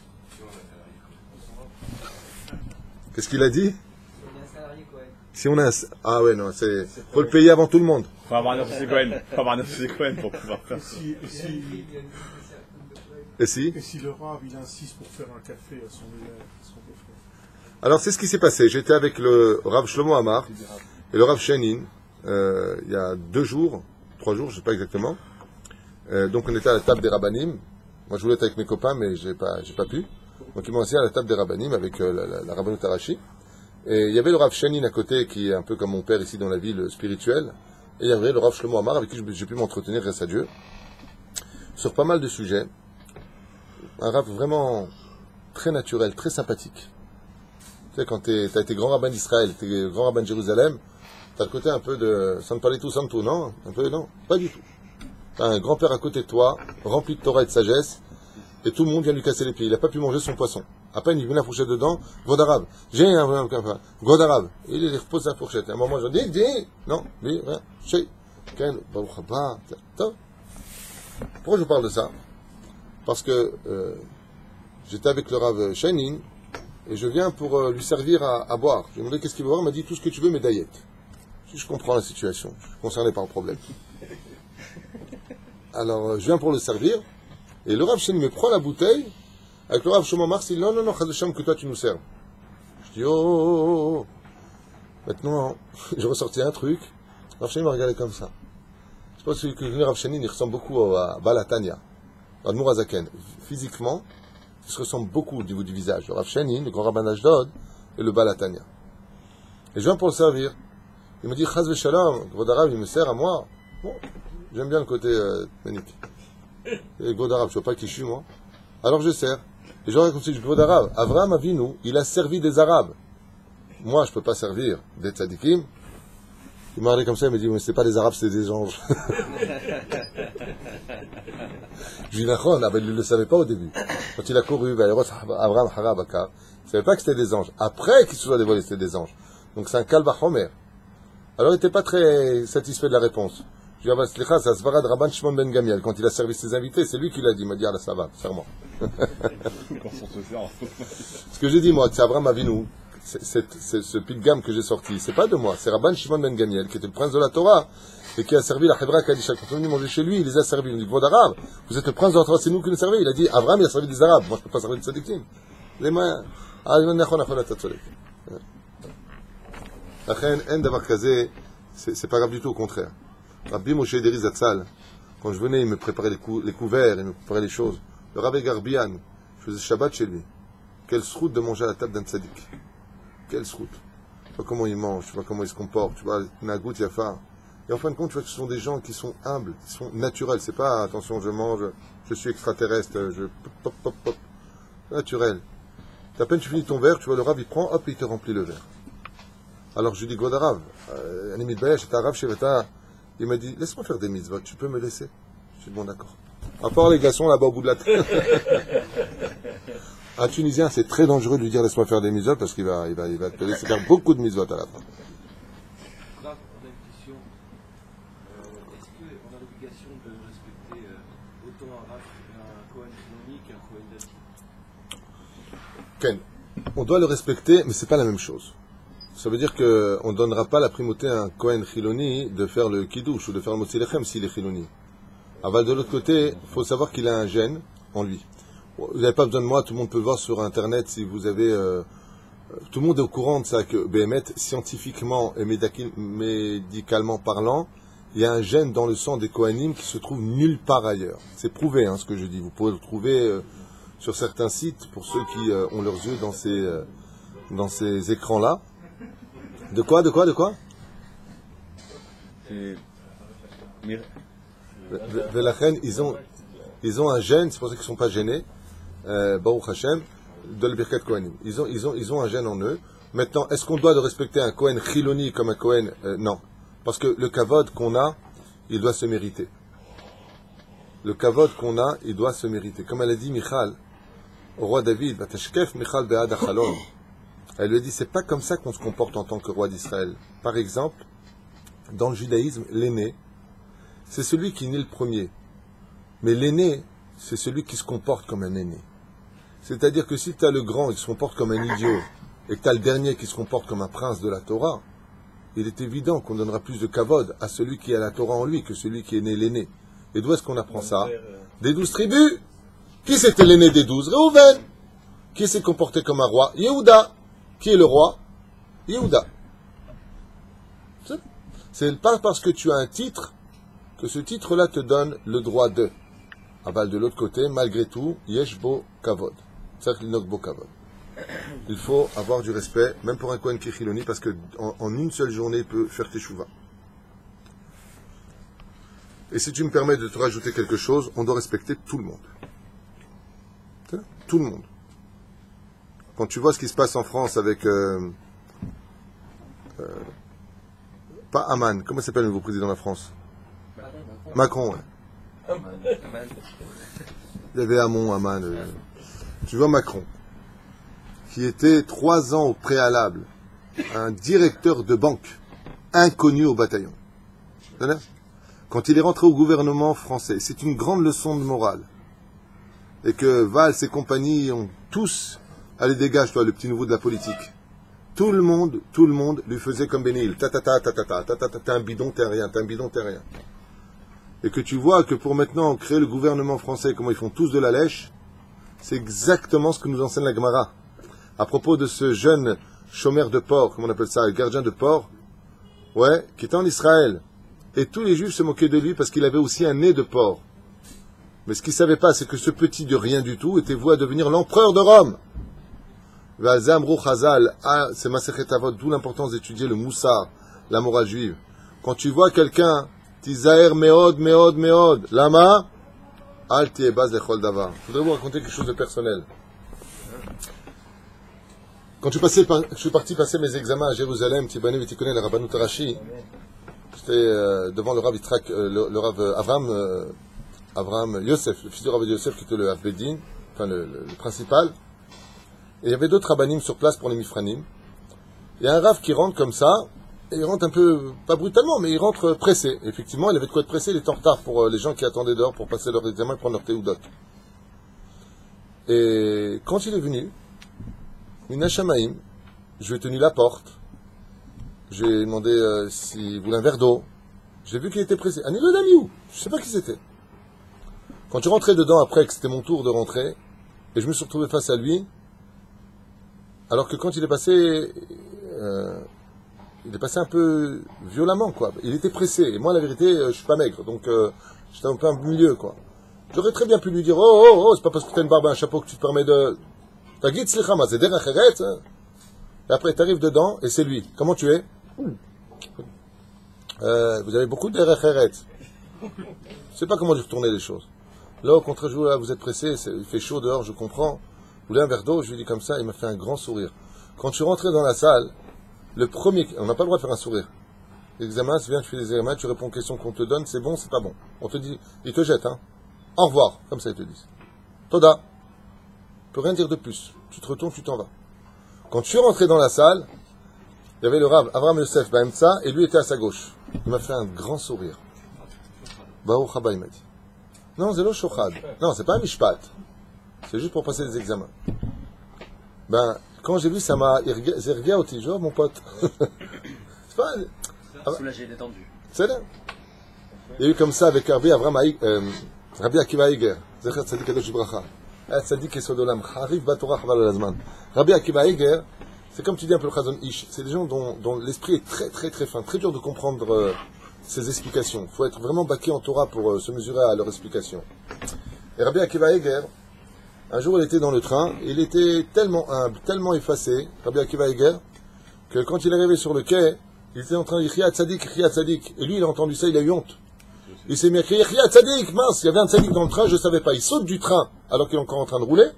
Qu'est-ce qu'il a dit? Si on a un... Ah ouais, non, c'est... faut le payer avant tout le monde. Faut avoir un officier Cohen pour pouvoir faire ça. Et si le Rav, il insiste pour faire un café à son élève, son beau-frère. Alors, c'est ce qui s'est passé. J'étais avec le Rav Shlomo Amar et le Rav Shenin, il y a 3 jours, je ne sais pas exactement. Donc, on était à la table des Rabbanim. Moi, je voulais être avec mes copains, mais j'ai pas pu. Donc, ils m'ont assis à la table des Rabbanim avec la Rabbanut Arashi. Et il y avait le Rav Shenin à côté, qui est un peu comme mon père ici dans la ville spirituelle. Et il y avait le Rav Shlomo Amar, avec qui j'ai pu m'entretenir, grâce à Dieu, sur pas mal de sujets. Un Rav vraiment très naturel, très sympathique. Tu sais, quand tu as été grand rabbin d'Israël, tu es grand rabbin de Jérusalem, tu as le côté un peu de sans parler tout, non? Un peu, non, pas du tout. Tu as un grand-père à côté de toi, rempli de Torah et de sagesse, et tout le monde vient lui casser les pieds. Il n'a pas pu manger son poisson. À peine il met la fourchette dedans, God arabe. J'ai un God arabe. Il repose sa fourchette. À un moment, je dis, non, dis, rien, chez, Ken, Baruch Haba, pourquoi je vous parle de ça? Parce que j'étais avec le Rav Shenin et je viens pour lui servir à boire. Je lui ai demandé qu'est-ce qu'il veut boire. Il m'a dit tout ce que tu veux, mais diète. Si je comprends la situation, je suis concerné par le problème. Alors je viens pour le servir et le Rav Shenin me prend la bouteille avec le Rav Shlomo Amar. Il dit non, Chaz Hashem, que toi tu nous serves. Je dis oh. Maintenant, j'ai ressorti un truc. Le Rav Shenin m'a regardé comme ça. Je pense que le Rav Shenin il ressemble beaucoup à Balatania. Admour Azaken, physiquement, il se ressemble beaucoup au niveau du visage. Le Rav Shenin, le grand rabbin d'Ashdod, et le Balatania. Et je viens pour le servir. Il me dit, Chaz v'shalom, Gvod Arav, il me sert à moi. Bon, j'aime bien le côté manique. Et Gvod Arav, je ne vois pas qui je suis, moi. Alors je sers. Les gens racontent du Kvod Arav. Avraham Avinu, il a servi des Arabes. Moi, je ne peux pas servir des tzadikim. Il m'a regardé comme ça, il m'a dit, mais c'est pas des Arabes, c'est des anges. Je lui ai dit, mais il ne le savait pas au début. Quand il a couru, Avraham Harabakar, il ne savait pas que c'était des anges. Après qu'il se soit dévoilé, c'était des anges. Donc c'est un Kal Vachomer. Alors il n'était pas très satisfait de la réponse. Je lui ai dit, c'est Asvarad Rabban Shimon Ben Gamiel. Quand il a servi ses invités, c'est lui qui l'a dit. Il m'a dit, ah là, ça va, serment. Ce que j'ai dit, moi, c'est Avraham Avinu, ce pilgam que j'ai sorti, c'est pas de moi, c'est Rabban Shimon Ben Gamiel, qui était le prince de la Torah, et qui a servi la Hebra Kadisha. Quand on est venu manger chez lui, il les a servis. Il dit, Kvod Arav, vous êtes le prince de la Torah, c'est nous qui nous servons. Il a dit, Avraham, il a servi des Arabes. Moi, je ne peux pas servir des Tzadikim. Les moyens. Ah, c'est pas grave du tout, au contraire. Rabbi Moshe Deri Zatzal, quand je venais, il me préparait les couverts, il me préparait les choses. Le Rabbi Garbian, je faisais Shabbat chez lui. Quelle sroute de manger à la table d'un tzaddik. Quelle sroute. Tu vois comment il mange, tu vois comment il se comporte, tu vois, Nagout Yafa. Et en fin de compte, tu vois que ce sont des gens qui sont humbles, qui sont naturels. C'est pas, attention, je mange, je suis extraterrestre, je pop, pop, pop. Naturel. À peine tu finis ton verre, tu vois, le Rav, il prend, hop, il te remplit le verre. Alors je lui dis, Kvod Arav, il m'a dit, laisse-moi faire des mitzvot, tu peux me laisser? Je dis, bon, d'accord. À part les glaçons là-bas au bout de la tête. Un Tunisien, c'est très dangereux de lui dire, laisse-moi faire des mitzvot, parce qu'il va te laisser faire beaucoup de mitzvot à la fin. Là, on a une question. Est-ce qu'on a l'obligation de respecter autant un Rav qu'un Kohen Chinoni qu'un Kohen Dati? Ken, on doit le respecter, mais c'est pas la même chose. Ça veut dire qu'on ne donnera pas la primauté à un Kohen Chiloni de faire le Kiddush ou de faire le Motzi Lechem s'il est Chiloni. Aval de l'autre côté, il faut savoir qu'il a un gène en lui. Vous n'avez pas besoin de moi, tout le monde peut voir sur Internet si vous avez... tout le monde est au courant de ça, que Béhémet, scientifiquement et médicalement parlant, il y a un gène dans le sang des Kohanim qui se trouve nulle part ailleurs. C'est prouvé, hein, ce que je dis. Vous pouvez le trouver sur certains sites, pour ceux qui ont leurs yeux dans ces écrans-là. De quoi Velachen, ils ont un gène, c'est pour ça qu'ils ne sont pas gênés, Baruch Hashem, de la Birkat Kohanim. Ils ont un gène en eux. Maintenant, est-ce qu'on doit de respecter un Kohen Chiloni comme un Kohen non. Parce que le kavod qu'on a, il doit se mériter. Le kavod qu'on a, il doit se mériter. Comme elle a dit Michal, au roi David, Vatashkef Michal Be'ad Achalon. Elle lui dit, c'est pas comme ça qu'on se comporte en tant que roi d'Israël. Par exemple, dans le judaïsme, l'aîné, c'est celui qui naît le premier. Mais l'aîné, c'est celui qui se comporte comme un aîné. C'est-à-dire que si tu as le grand qui se comporte comme un idiot, et que tu as le dernier qui se comporte comme un prince de la Torah, il est évident qu'on donnera plus de kavod à celui qui a la Torah en lui que celui qui est né l'aîné. Et d'où est-ce qu'on apprend ça? Des 12 tribus. Qui c'était l'aîné des 12? Réhouven. Qui s'est comporté comme un roi? Yehuda. Qui est le roi? Yehuda. C'est pas parce que tu as un titre que ce titre-là te donne le droit de. Aval de l'autre côté, malgré tout, yesh bo kavod. C'est-à-dire qu'il bo kavod. Il faut avoir du respect, même pour un Kohen Kichiloni, parce qu'en une seule journée, il peut faire teshuva. Et si tu me permets de te rajouter quelque chose, on doit respecter tout le monde. Tout le monde. Quand tu vois ce qui se passe en France avec... pas Aman, comment s'appelle le nouveau président de la France? Macron, ouais. Il y avait Hamon, Aman. Tu vois Macron, qui était 3 ans au préalable un directeur de banque, inconnu au bataillon. Quand il est rentré au gouvernement français, c'est une grande leçon de morale. Et que Valls et compagnie ont tous... Allez, dégage, toi, le petit nouveau de la politique. Tout le monde lui faisait comme Bénil. T'es un bidon, t'es rien, t'es un bidon, t'es rien. Et que tu vois que pour maintenant créer le gouvernement français, comment ils font tous de la lèche, c'est exactement ce que nous enseigne la Gemara. À propos de ce jeune chômeur de porc, comment on appelle ça, gardien de porc, ouais, qui était en Israël. Et tous les Juifs se moquaient de lui parce qu'il avait aussi un nez de porc. Mais ce qu'ils ne savaient pas, c'est que ce petit de rien du tout était voué à devenir l'empereur de Rome. C'est Masechet Avot, d'où l'importance d'étudier le Moussar, la morale juive. Quand tu vois quelqu'un, Tizaher meod, meod, meod, lama, al tiebaz lechol davar. Je voudrais vous raconter quelque chose de personnel. Quand je suis parti passer mes examens à Jérusalem, Tibané, tu connais le Rabbanut Arashi, j'étais devant le Rav Yitzhak, le Rav Avraham Yosef, le fils du Rav Yosef qui était le Rav Bedin, enfin le principal. Et il y avait d'autres rabbanim sur place pour les Mifranim. Il y a un Rav qui rentre comme ça, et il rentre un peu, pas brutalement, mais il rentre pressé. Effectivement, il avait de quoi être pressé, il était en retard pour les gens qui attendaient dehors pour passer leur examen et prendre leur théoudot. Et quand il est venu, Mina Shamaim, je lui ai tenu la porte, j'ai demandé s'il voulait un verre d'eau, j'ai vu qu'il était pressé. Un élève d'Amiou, je ne sais pas qui c'était. Quand je rentrais dedans après, que c'était mon tour de rentrer, et je me suis retrouvé face à lui, alors que quand il est passé un peu violemment, quoi. Il était pressé, et moi, la vérité, je suis pas maigre, donc j'étais un peu un milieu, quoi. J'aurais très bien pu lui dire, oh, c'est pas parce que tu as une barbe et un chapeau que tu te permets de... Et après, tu arrives dedans, et c'est lui. Comment tu es? Vous avez beaucoup de derecheret. Je ne sais pas comment lui retourner les choses. Là, au contraire, vous êtes pressé, il fait chaud dehors, je comprends. Vous voulez un verre d'eau? Je lui dis comme ça, il m'a fait un grand sourire. Quand je suis rentré dans la salle, le premier... On n'a pas le droit de faire un sourire. L'examen, c'est bien, tu fais des examens, tu réponds aux questions qu'on te donne, c'est bon, c'est pas bon. On te dit, il te jette, hein. Au revoir, comme ça ils te disent. Toda. Je peux rien dire de plus. Tu te retournes, tu t'en vas. Quand je suis rentré dans la salle, il y avait le Rav Avraham Yosef Baemtsa, et lui était à sa gauche. Il m'a fait un grand sourire. Baruch haba, il m'a dit. Non, c'est le shochad. Non, c'est pas un mishpat. C'est juste pour passer des examens. Quand j'ai vu, ça m'a irgué au tijour, mon pote. C'est pas... Soulagé, détendu. C'est là. Il y a eu comme ça avec Rabbi Akiva Eiger. Zecher Tzadik Kadosh Bracha. Tzadik Yesod Olam. Harif Batorah Chaval Olazman. Rabbi Akiva Eiger, c'est comme tu dis un peu le Chazon Ish. C'est des gens dont l'esprit est très très très fin, très dur de comprendre ces explications. Il faut être vraiment baqué en Torah pour se mesurer à leurs explications. Et Rabbi Akiva Eiger, un jour il était dans le train, il était tellement humble, tellement effacé, Rabbi Akiva Eiger, que quand il est arrivé sur le quai, il était en train de dire Chia Tzadik, Chia Tzadik. Et lui, il a entendu ça, il a eu honte. Il s'est mis à crier Chia Tzadik, mince, il y avait un Tzadik dans le train, je ne savais pas. Il saute du train alors qu'il est encore en train de rouler,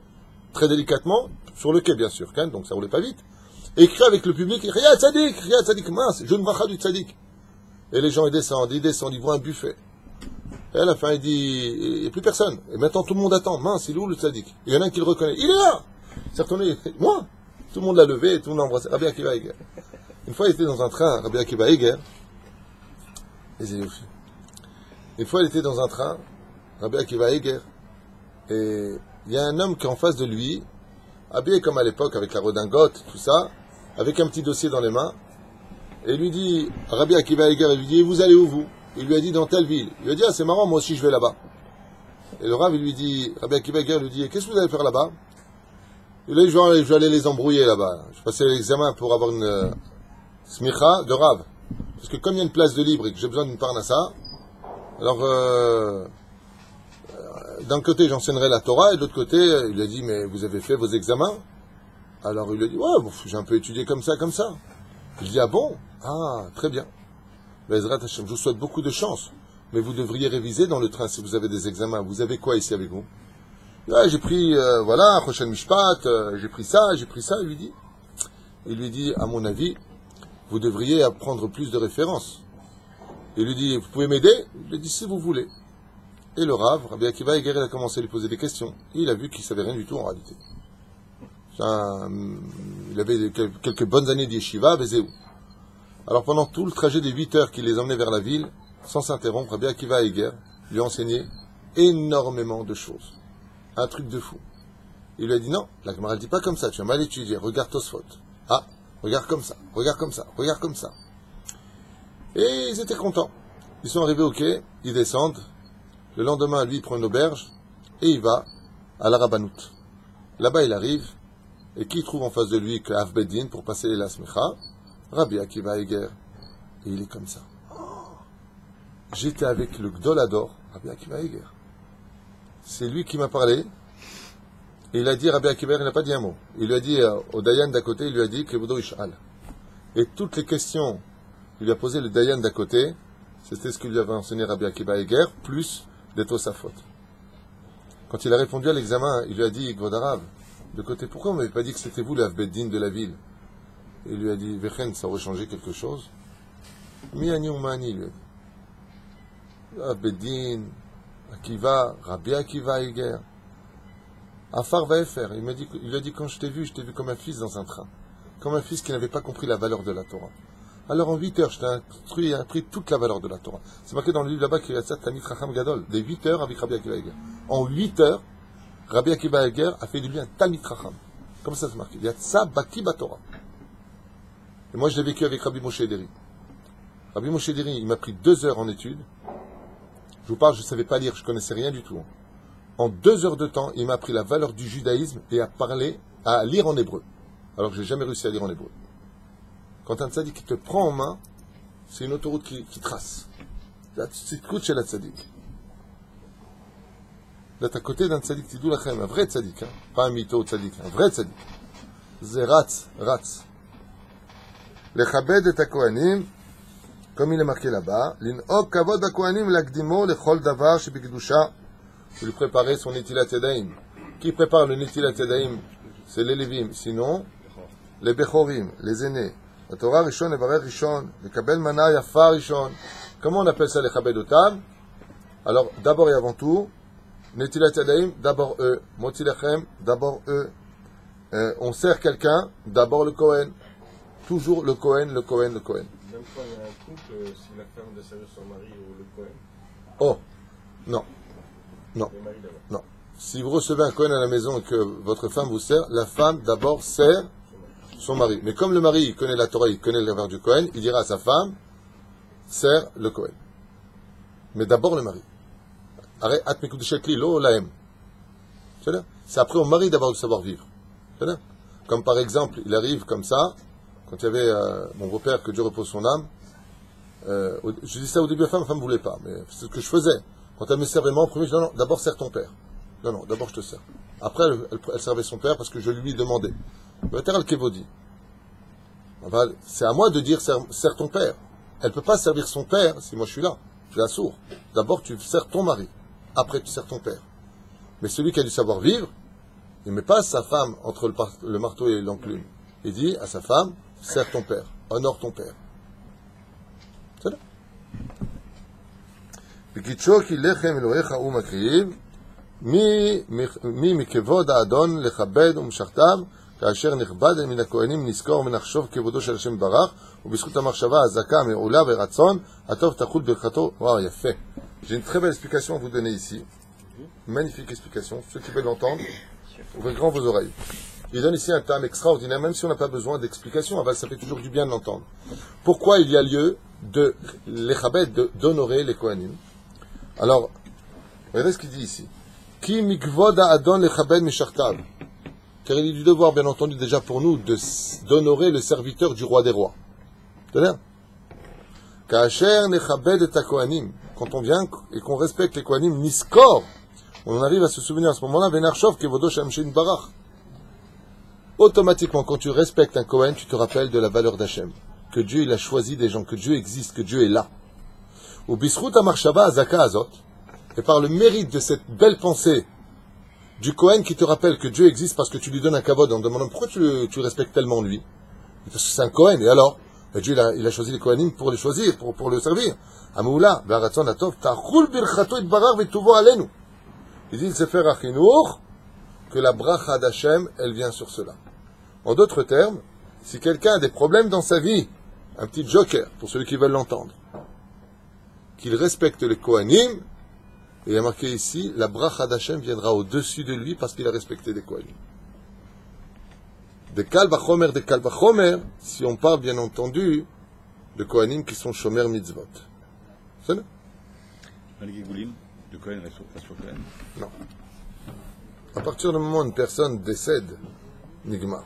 très délicatement, sur le quai bien sûr, donc ça roulait pas vite. Et il crie avec le public Chia Tzadik, mince, je ne bracha du Tzadik. Et les gens ils descendent, ils voient un buffet. Et à la fin, il dit, il n'y a plus personne. Et maintenant, tout le monde attend. Mince, il est où le tzaddik? Il y en a un qui le reconnaît. Il est là! Il s'est retourné. Moi! Tout le monde l'a levé, tout le monde l'a embrassé. Rabbi Akiva Eiger. Une fois, il était dans un train, Rabbi Akiva Eiger. Une fois, il était dans un train, Rabbi Akiva Eiger. Et il y a un homme qui est en face de lui, habillé comme à l'époque, avec la redingote, tout ça, avec un petit dossier dans les mains. Et il lui dit, Rabbi Akiva Eiger, il lui dit, vous allez où, vous? Il lui a dit dans telle ville. Il lui a dit, ah c'est marrant, moi aussi je vais là-bas. Et le Rav, il lui dit, Rabbi Akiva Eiger lui dit, qu'est-ce que vous allez faire là-bas? Il a dit, je vais aller les embrouiller là-bas. Je passais l'examen pour avoir une smicha de Rav. Parce que comme il y a une place de libre et que j'ai besoin d'une parnassa, alors d'un côté j'enseignerai la Torah et de l'autre côté, il lui a dit, mais vous avez fait vos examens? Alors il lui a dit, ouais, bon, j'ai un peu étudié comme ça. Je lui dis, ah bon? Ah, très bien. Je vous souhaite beaucoup de chance, mais vous devriez réviser dans le train si vous avez des examens. Vous avez quoi ici avec vous? Là, j'ai pris, voilà, Choshen Mishpat, j'ai pris ça, il lui dit. Il lui dit, à mon avis, vous devriez apprendre plus de références. Il lui dit, vous pouvez m'aider? Il lui dit, si vous voulez. Et le Rav, Rabbi Akiva Eiger, il a commencé à lui poser des questions. Et il a vu qu'il ne savait rien du tout en réalité. Il avait quelques bonnes années d'yeshiva, Vézéou. Alors pendant tout le trajet des 8 heures qu'il les emmenait vers la ville, sans s'interrompre, Rabbi Akiva Eiger lui a enseigné énormément de choses. Un truc de fou. Il lui a dit non, la Gemara ne dit pas comme ça, tu as mal étudié, regarde Tosfot. Ah, regarde comme ça, regarde comme ça, regarde comme ça. Et ils étaient contents. Ils sont arrivés au quai, ils descendent. Le lendemain, lui, il prend une auberge et il va à la Rabbanout. Là-bas, il arrive, et qui trouve en face de lui que Av Beddin pour passer la smicha? Rabbi Akiva Eiger. Et il est comme ça. J'étais avec le Gdolador, Rabbi Akiva Eiger. C'est lui qui m'a parlé. Et il a dit, Rabbi Akiva Eiger, il n'a pas dit un mot. Il lui a dit, au Dayan d'à côté, il lui a dit, Kevudo Ish'al. Et toutes les questions qu'il lui a posées le Dayan d'à côté, c'était ce que lui avait enseigné Rabbi Akiva Eiger, plus des Tosafot. Quand il a répondu à l'examen, il lui a dit, Gvodarav, de côté. Pourquoi on m'avait pas dit que c'était vous, l'Avbeddin de la ville? Et il lui a dit, Vechen, ça aurait changé quelque chose. Miani ou Mani, lui a dit. Avbeddin, Akiva, Rabbi Akiva Eger. Afar va faire. Il lui a dit, quand je t'ai vu comme un fils dans un train. Comme un fils qui n'avait pas compris la valeur de la Torah. Alors en 8 heures, je t'ai appris toute la valeur de la Torah. C'est marqué dans le livre là-bas qu'il y a ça, Tamid Chacham Gadol, des 8 heures avec Rabbi Akiva Eger. En 8 heures, Rabbi Akiva Eger a fait de lui un Tamid Chacham. Comme ça c'est marqué. Il y a ça, Baki Batorah. Et moi je l'ai vécu avec Rabbi Moshe Ederi. Rabbi Moshe Ederi, il m'a pris 2 heures en études. Je vous parle, je ne savais pas lire, je ne connaissais rien du tout. En 2 heures de temps, il m'a appris la valeur du judaïsme et à lire en hébreu. Alors que je n'ai jamais réussi à lire en hébreu. Quand un tzaddik qui te prend en main, c'est une autoroute qui trace. Là, tu t'écoutes chez la tzaddik. Là, t'es à côté d'un tzaddik, tu dis un vrai tzaddik, hein? Pas un mytho tzaddik, un vrai tzaddik. C'est ratz. Lechabed et Kohanim, comme il est marqué là-bas, l'in'ok kavod Kohanim l'akdimo lechol davar shebikdusha. Il lui préparer son netilat yadayim. Qui prépare le netilat yadayim? C'est les Lévim. Sinon, les Bechorim, les aînés. La Torah Rishon, Evarech Rishon, le Kabel Mana Yafa Rishon. Comment on appelle ça les Chabed Otam? Alors, d'abord et avant tout, Netilat Yadayim, d'abord eux. Motzi Lechem, d'abord eux. On sert quelqu'un, d'abord le Kohen. Toujours le Kohen. Même quand il y a un couple, si la femme de servir son mari ou le Kohen. Oh, non. Non. Si vous recevez un Kohen à la maison et que votre femme vous sert, la femme d'abord sert son mari. Mais comme le mari il connaît la Torah, il connaît le valeur du Kohen, il dira à sa femme, sert le Kohen. Mais d'abord le mari. C'est après au mari d'avoir le savoir-vivre. Comme par exemple, il arrive comme ça, quand il y avait mon beau-père, que Dieu repose son âme, je dis ça au début à la femme ne voulait pas, mais c'est ce que je faisais. Quand elle me servait moi en premier, je dis non, d'abord sers ton père. Non, d'abord je te sers. Après, elle servait son père parce que je lui demandais. C'est à moi de dire sers ton père. Elle ne peut pas servir son père si moi je suis là. Je la sourd. D'abord tu sers ton mari. Après tu sers ton père. Mais celui qui a du savoir-vivre, il ne met pas sa femme entre le marteau et l'enclume. Il dit à sa femme, sers ton père. Honore ton père. C'est là. מי מכבוד האדון לכבד ומשכתיו כאשר נכבד מן הכהנים נזכור ונחשוב כבודו של השם ברך ובזכות המחשבה הזכה מעולה ורצון הטוב תחול ברכתו. Waouh, יפה. J'ai une très belle explication à vous donner ici. Magnifique explication. Ceux qui veulent l'entendre, ouvrez grand vos oreilles. Il donne ici un terme extraordinaire, même si on n'a pas besoin d'explication, ça fait toujours du bien de l'entendre. Pourquoi il y a lieu de d'honorer les Kohanim? Alors, regardez ce qu'il dit ici. Ki mikvoda adon lechabed mishachtav. Car il est du devoir, bien entendu, déjà pour nous, d'honorer le serviteur du roi des rois. C'est-à-dire, Kacher nechabed et Kohanim. Quand on vient et qu'on respecte les Kohanim, niskor, on arrive à se souvenir à ce moment-là, venarchov kevodo shamshin barach. Automatiquement, quand tu respectes un Kohen, tu te rappelles de la valeur d'Hachem. Que Dieu, il a choisi des gens, que Dieu existe, que Dieu est là. Ou bisrut amarshava azaka azot. Et par le mérite de cette belle pensée du Kohen qui te rappelle que Dieu existe parce que tu lui donnes un kavod en demandant pourquoi tu respectes tellement lui. Parce que c'est un Kohen. Et alors, Dieu il a choisi les Kohanim pour les choisir, pour le servir. Amoula, v'aratzon atov, ta'chul birchato itbarar v'tuvo alenu. Il dit le Sefer HaChinuch que la bracha d'Hachem, elle vient sur cela. En d'autres termes, si quelqu'un a des problèmes dans sa vie, un petit joker, pour ceux qui veulent l'entendre, qu'il respecte les Kohanim, et il y a marqué ici, la bracha d'Hachem viendra au-dessus de lui parce qu'il a respecté les Kohanim. Des Kal Vachomer, si on parle bien entendu de Kohanim qui sont Shomer Mitzvot. C'est ça? Dans les Gigoulim, de Kohen reste sur Kohen. Non. À partir du moment où une personne décède, Nigmar.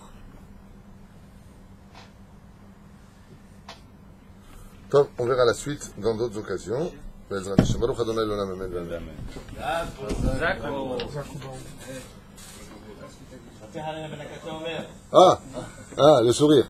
Top, on verra la suite dans d'autres occasions. Baruch Adonai L'Olam, amen. Ah, le sourire.